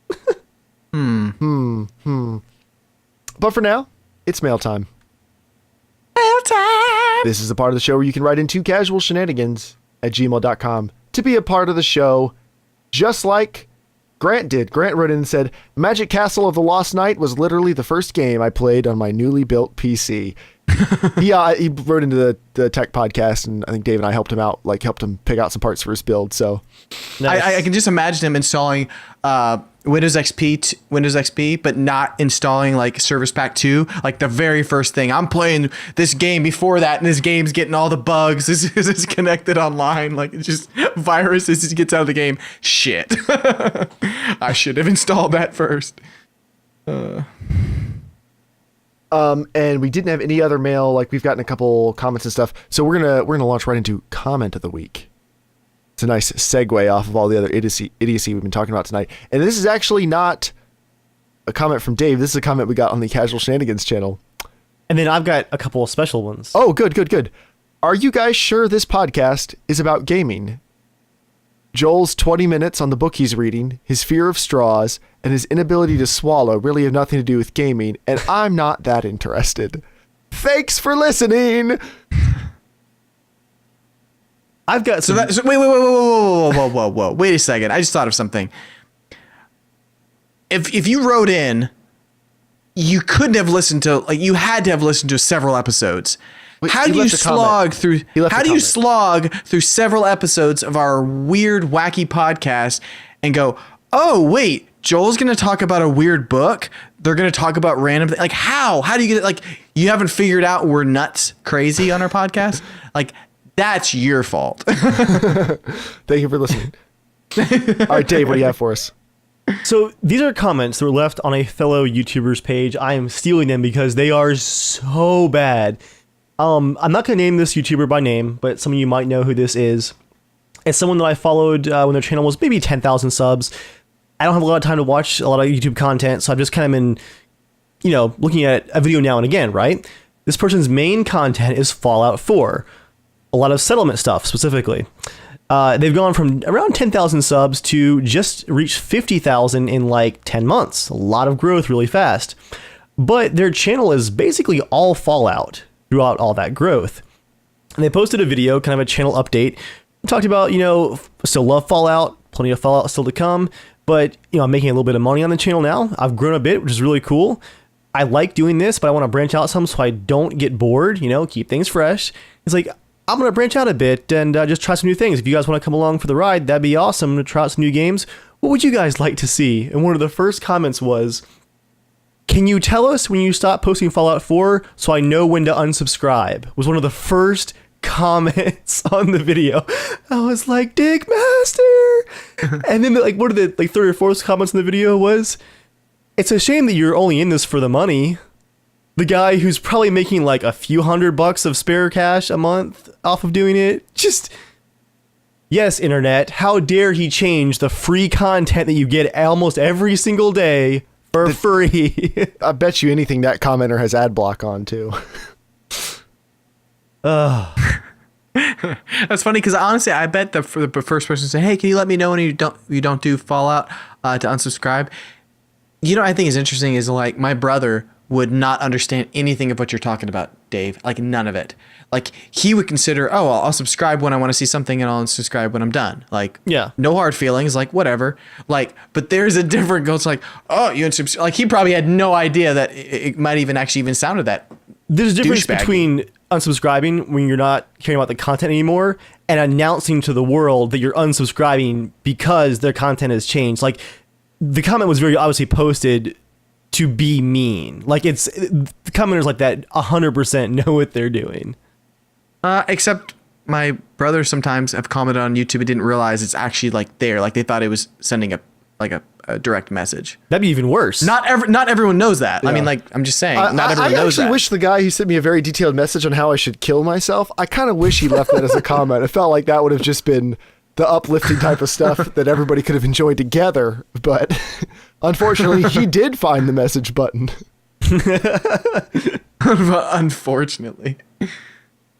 But for now, it's mail time. Mail time. This is the part of the show where you can write into casualshenanigans@gmail.com to be a part of the show, just like Grant did. Grant wrote in and said, Magic Castle of the Lost Knight was literally the first game I played on my newly built PC. He wrote into the tech podcast, and I think Dave and I helped him out, helped him pick out some parts for his build. So Nice. I can just imagine him installing Windows XP, but not installing like Service Pack 2. Like the very first thing, I'm playing this game before that, and this game's getting all the bugs. This is connected online. Like it's just viruses. He gets out of the game. Shit. I should have installed that first. And we didn't have any other mail. Like we've gotten a couple comments and stuff. So we're gonna launch right into comment of the week. It's a nice segue off of all the other idiocy we've been talking about tonight. And this is actually not a comment from Dave. This is a comment we got on the Casual Shenanigans channel. And then I've got a couple of special ones. Oh, good. Are you guys sure this podcast is about gaming? Joel's 20 minutes on the book he's reading, his fear of straws, and his inability to swallow really have nothing to do with gaming, and I'm not that interested. Thanks for listening. I've got some. Wait, whoa. Wait a second. I just thought of something. If you wrote in, you couldn't have listened to, like, you had to have listened to several episodes. Wait, How do you slog through several episodes of our weird, wacky podcast and go, oh, wait, Joel's going to talk about a weird book? They're going to talk about random things. Like, how? How do you get it? Like, you haven't figured out we're nuts crazy on our podcast? Like, that's your fault. Thank you for listening. All right, Dave, what do you have for us? So these are comments that were left on a fellow YouTuber's page. I am stealing them because they are so bad. I'm not going to name this YouTuber by name, but some of you might know who this is. It's someone that I followed when their channel was maybe 10,000 subs. I don't have a lot of time to watch a lot of YouTube content, so I've just kind of been, looking at a video now and again, right? This person's main content is Fallout 4. A lot of settlement stuff, specifically. They've gone from around 10,000 subs to just reach 50,000 in like 10 months. A lot of growth really fast. But their channel is basically all Fallout throughout all that growth. And they posted a video, kind of a channel update. Talked about, still love Fallout, plenty of Fallout still to come. But, I'm making a little bit of money on the channel now. I've grown a bit, which is really cool. I like doing this, but I want to branch out some so I don't get bored, keep things fresh. It's like, I'm going to branch out a bit and just try some new things. If you guys want to come along for the ride, that'd be awesome to try out some new games. What would you guys like to see? And one of the first comments was, can you tell us when you stop posting Fallout 4 so I know when to unsubscribe? Was one of the first comments on the video. I was like, Dick Master. And then one of the third or fourth comments in the video was, it's a shame that you're only in this for the money. The guy who's probably making like a few $100 of spare cash a month off of doing it. Just, yes, internet, how dare he change the free content that you get almost every single day for free? I bet you anything that commenter has ad block on too. That's funny because honestly, I bet the first person say, "Hey, can you let me know when you don't do Fallout to unsubscribe?" You know what I think is interesting is like my brother would not understand anything of what you're talking about, Dave. Like none of it. Like he would consider, oh, I'll subscribe when I want to see something and I'll unsubscribe when I'm done. Like, Yeah. no hard feelings, like whatever. Like, but there's a different goal. It's like, oh, you unsubscribe. Like he probably had no idea that it might even actually even sounded that. There's a difference Douchebaggy. between unsubscribing when you're not caring about the content anymore and announcing to the world that you're unsubscribing because their content has changed. Like the comment was very obviously posted to be mean. Like the commenters like that 100% know what they're doing. Except my brothers sometimes have commented on YouTube and didn't realize it's actually like there. Like they thought it was sending a direct message. That'd be even worse. Not everyone knows that. I mean, like I'm just saying, not everyone knows I actually that. wish the guy who sent me a very detailed message on how I should kill myself, I kind of wish he left that as a comment. It felt like that would have just been the uplifting type of stuff that everybody could have enjoyed together. But unfortunately, he did find the message button. Unfortunately.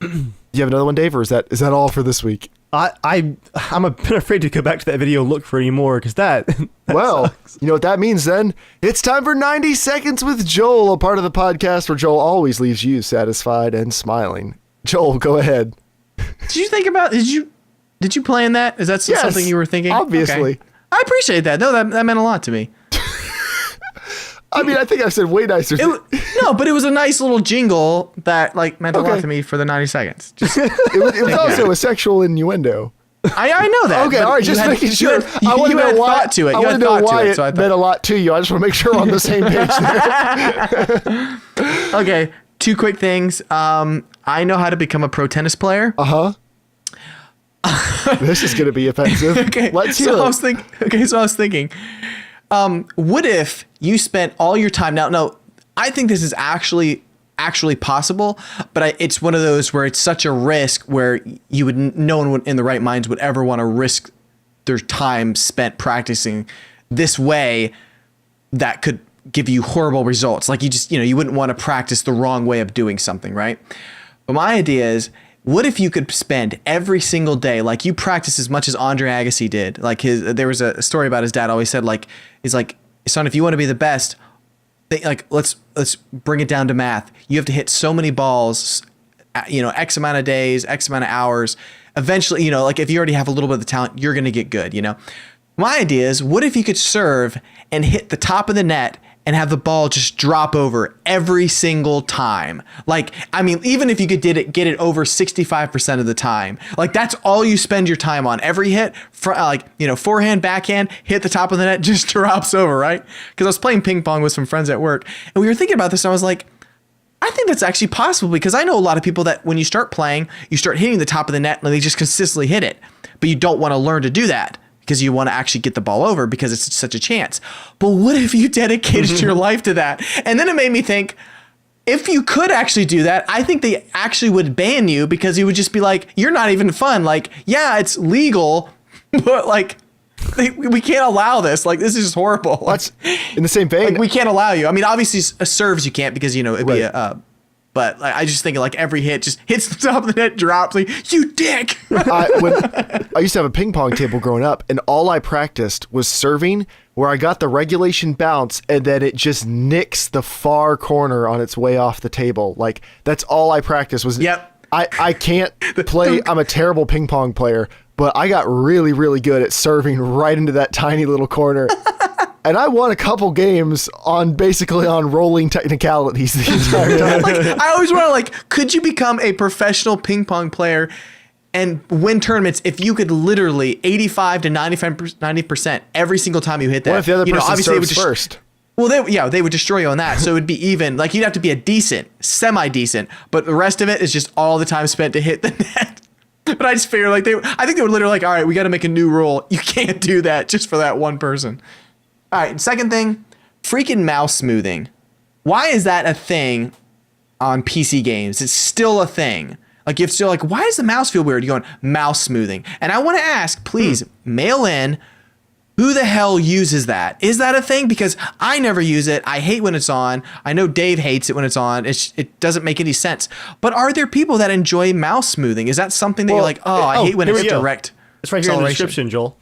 Do you have another one, Dave, or is that all for this week? I'm a bit afraid to go back to that video and look for any more because that Well, sucks. you know what that means then? It's time for 90 Seconds with Joel, a part of the podcast where Joel always leaves you satisfied and smiling. Joel, go ahead. Did you think about? Did you plan that? Is that Yes, something you were thinking? obviously. Okay. I appreciate that. No, that meant a lot to me. I mean, I think I said way nicer things. No, but it was a nice little jingle that like meant a lot Okay. to me for the 90 seconds. Just, It was also a sexual innuendo. I know that. Okay, but all right, you just had- making you sure. had- You, I want to you know had why. thought to it. I You want had to know thought why to it. it So I meant thought, a lot to you. I just want to make sure we're on the same page there. okay, two quick things. I know how to become a pro tennis player. This is going to be offensive. Okay, Let's hear so I it. was thinking, what if you spent all your time now? No, I think this is actually possible, but it's one of those where it's such a risk where you would no one would, in the right minds would ever want to risk their time spent practicing this way that could give you horrible results. Like you wouldn't want to practice the wrong way of doing something, right? But my idea is, what if you could spend every single day, like you practice as much as Andre Agassi did? Like there was a story about his dad always said, like, he's like, son, if you want to be the best, let's bring it down to math. You have to hit so many balls, X amount of days, X amount of hours. Eventually, like if you already have a little bit of the talent, you're going to get good, My idea is, what if you could serve and hit the top of the net and have the ball just drop over every single time? Like, I mean, even if you could get it over 65% of the time, like that's all you spend your time on. Every hit, forehand, backhand, hit the top of the net, just drops over, right? Because I was playing ping pong with some friends at work, and we were thinking about this, and I was like, I think that's actually possible, because I know a lot of people that when you start playing, you start hitting the top of the net and they just consistently hit it, but you don't want to learn to do that because you want to actually get the ball over because it's such a chance. But what if you dedicated your life to that? And then it made me think, if you could actually do that, I think they actually would ban you, because you would just be like, you're not even fun. Like, yeah, it's legal, but like, we can't allow this. Like, this is just horrible. That's in the same vein. Like, we can't allow you. I mean, obviously serves you can't, because it'd be Right. but like, I just think like every hit just hits the top of the net, drops, like, you dick. I used to have a ping pong table growing up, and all I practiced was serving, where I got the regulation bounce and then it just nicks the far corner on its way off the table. Like, that's all I practiced was. Yep. I can't play. I'm a terrible ping pong player, but I got really, really good at serving right into that tiny little corner. And I won a couple games on rolling technicalities the entire time. Like, I always wonder, like, could you become a professional ping pong player and win tournaments if you could literally 85 to 90% every single time you hit that? What if the other person obviously serves first? Well, they would destroy you on that. So it would be even. Like, you'd have to be a decent, semi-decent, but the rest of it is just all the time spent to hit the net. But I just figure, like, I think they would literally like, all right, we got to make a new rule. You can't do that just for that one person. All right, second thing, freaking mouse smoothing. Why is that a thing on PC games? It's still a thing. Like, you're still like, why does the mouse feel weird? You're going mouse smoothing. And I want to ask, please mail in, who the hell uses that? Is that a thing? Because I never use it. I hate when it's on. I know Dave hates it when it's on. It doesn't make any sense. But are there people that enjoy mouse smoothing? Is that something that you're like, I hate when here it's we go. direct? It's right here in the acceleration? description, Joel.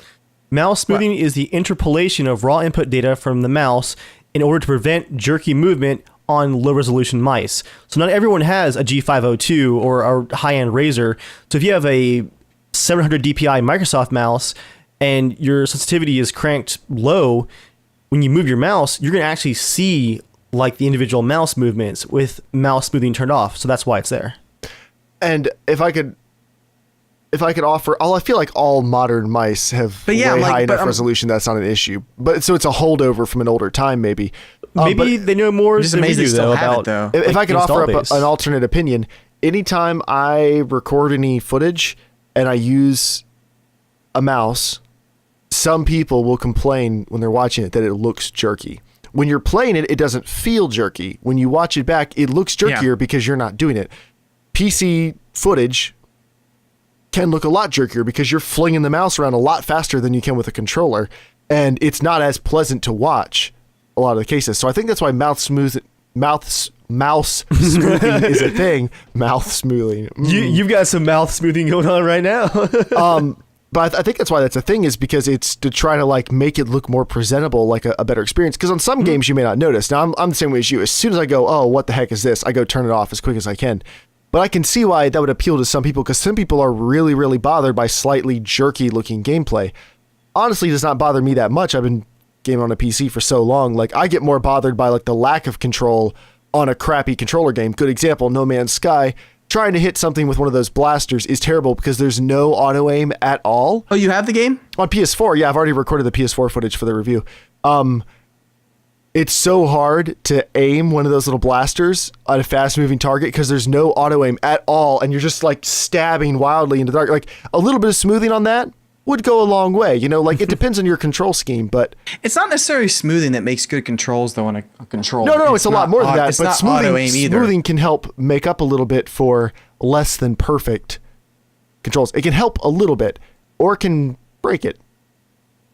Mouse smoothing is the interpolation of raw input data from the mouse in order to prevent jerky movement on low resolution mice. So not everyone has a G502 or a high-end Razer. So if you have a 700 DPI Microsoft mouse and your sensitivity is cranked low, when you move your mouse, you're going to actually see like the individual mouse movements with mouse smoothing turned off. So that's why it's there. And if I could offer, I feel like all modern mice have high enough resolution that's not an issue. But so it's a holdover from an older time, maybe. Maybe they know more than we do, though, about though. If I could offer up an alternate opinion, anytime I record any footage and I use a mouse, some people will complain when they're watching it that it looks jerky. When you're playing it, it doesn't feel jerky. When you watch it back, it looks jerkier because you're not doing it. PC footage can look a lot jerkier because you're flinging the mouse around a lot faster than you can with a controller, and it's not as pleasant to watch a lot of the cases. So I think that's why mouse smoothing is a thing. Mouth smoothing. You've got some mouth smoothing going on right now. But I think that's why that's a thing, is because it's to try to like make it look more presentable, like a better experience. Because on some games you may not notice. Now I'm the same way as you. As soon as I go, oh, what the heck is this? I go turn it off as quick as I can. But I can see why that would appeal to some people, because some people are really, really bothered by slightly jerky looking gameplay. Honestly, it does not bother me that much. I've been gaming on a PC for so long. Like, I get more bothered by like the lack of control on a crappy controller game. Good example, No Man's Sky. Trying to hit something with one of those blasters is terrible because there's no auto aim at all. Oh, you have the game? On PS4, yeah, I've already recorded the PS4 footage for the review. It's so hard to aim one of those little blasters on a fast-moving target because there's no auto aim at all, and you're just like stabbing wildly into the dark. Like, a little bit of smoothing on that would go a long way. You know, like, it depends on your control scheme, but it's not necessarily smoothing that makes good controls though on a controller. No, it's a lot more than that. It's But not auto aim either. smoothing can help make up a little bit for less than perfect controls. It can help a little bit, or it can break it.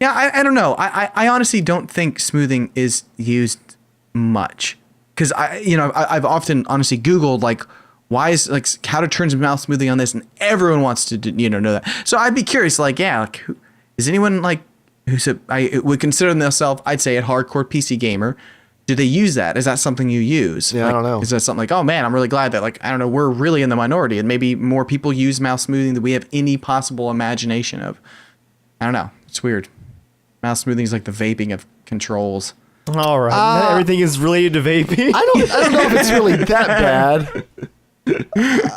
Yeah, I don't know. I honestly don't think smoothing is used much, because I've often honestly Googled like, why is like how to turn mouse smoothing on this, and everyone wants to know that. So I'd be curious, like, yeah, like, is anyone like I would consider themselves, I'd say, a hardcore PC gamer? Do they use that? Is that something you use? Yeah, like, I don't know. Is that something like, oh man, I'm really glad that, like, I don't know, we're really in the minority, and maybe more people use mouse smoothing than we have any possible imagination of. I don't know. It's weird. Mouse smoothing is like the vaping of controls. All right, not everything is related to vaping. I don't know if it's really that bad.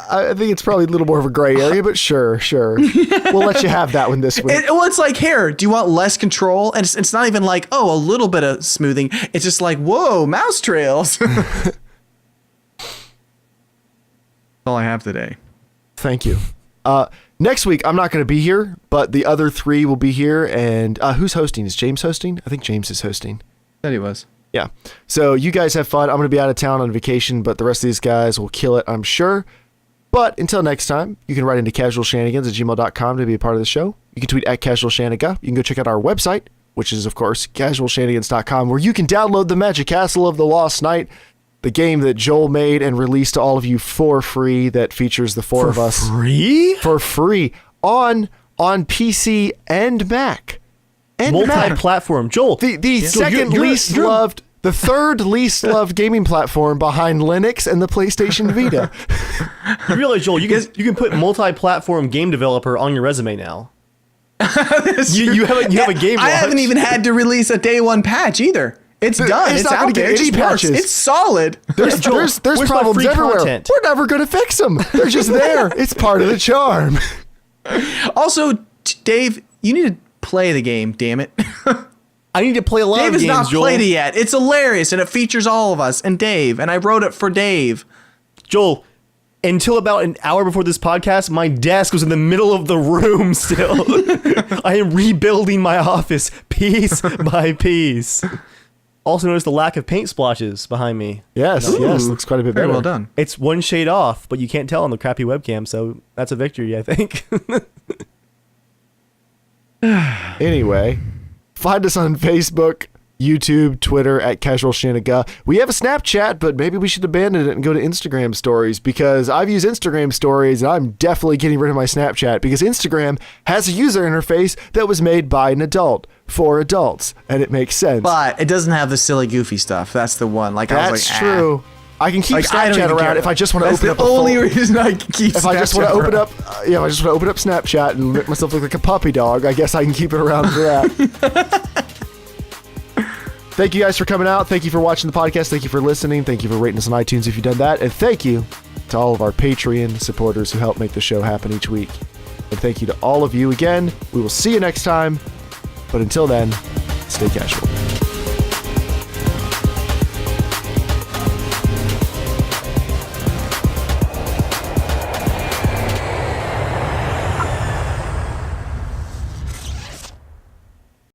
I think it's probably a little more of a gray area, but sure. We'll let you have that one this week. Well, it's like, here, do you want less control? And it's not even like, oh, a little bit of smoothing. It's just like, whoa, mouse trails. That's all I have today. Thank you. Next week, I'm not going to be here, but the other three will be here. And who's hosting? Is James hosting? I think James is hosting. Said he was. Yeah. So you guys have fun. I'm going to be out of town on vacation, but the rest of these guys will kill it, I'm sure. But until next time, you can write into casualshenanigans@gmail.com to be a part of the show. You can tweet at casualshanaga. You can go check out our website, which is, of course, casualshenanigans.com, where you can download the Magic Castle of the Lost Knight, the game that Joel made and released to all of you for free, that features the four of us. For free? On PC and Mac. Multi-platform. Joel. The second least loved, the third least loved gaming platform behind Linux and the PlayStation Vita. You realize, Joel, you can put multi-platform game developer on your resume now. you have a game launch. I haven't even had to release a day one patch either. It's done. It's out there. It works. It's solid. There's problems everywhere. Content? We're never going to fix them. They're just there. It's part of the charm. Also, Dave, you need to play the game, damn it. I need to play a lot Dave of games, has not Joel. played it yet. It's hilarious, and it features all of us and Dave, and I wrote it for Dave. Joel, until about an hour before this podcast, my desk was in the middle of the room still. I am rebuilding my office piece by piece. Also notice the lack of paint splotches behind me. Yes, looks quite a bit better. Very well done. It's one shade off, but you can't tell on the crappy webcam, so that's a victory, I think. Anyway, find us on Facebook, YouTube, Twitter at Casual Shenanigans. We have a Snapchat, but maybe we should abandon it and go to Instagram stories, because I've used Instagram stories and I'm definitely getting rid of my Snapchat, because Instagram has a user interface that was made by an adult for adults, and it makes sense. But it doesn't have the silly, goofy stuff. That's the one. Like, I was That's like, true. I can keep Like, I don't Snapchat even around care. if I just want to That's open up the a only phone. reason I can keep. If I just want to Snapchat open around. up, if I just want to open up Snapchat and make myself look like a puppy dog, I guess I can keep it around for that. Thank you guys for coming out. Thank you for watching the podcast. Thank you for listening. Thank you for rating us on iTunes if you've done that. And thank you to all of our Patreon supporters who help make the show happen each week. And thank you to all of you again. We will see you next time. But until then, stay casual.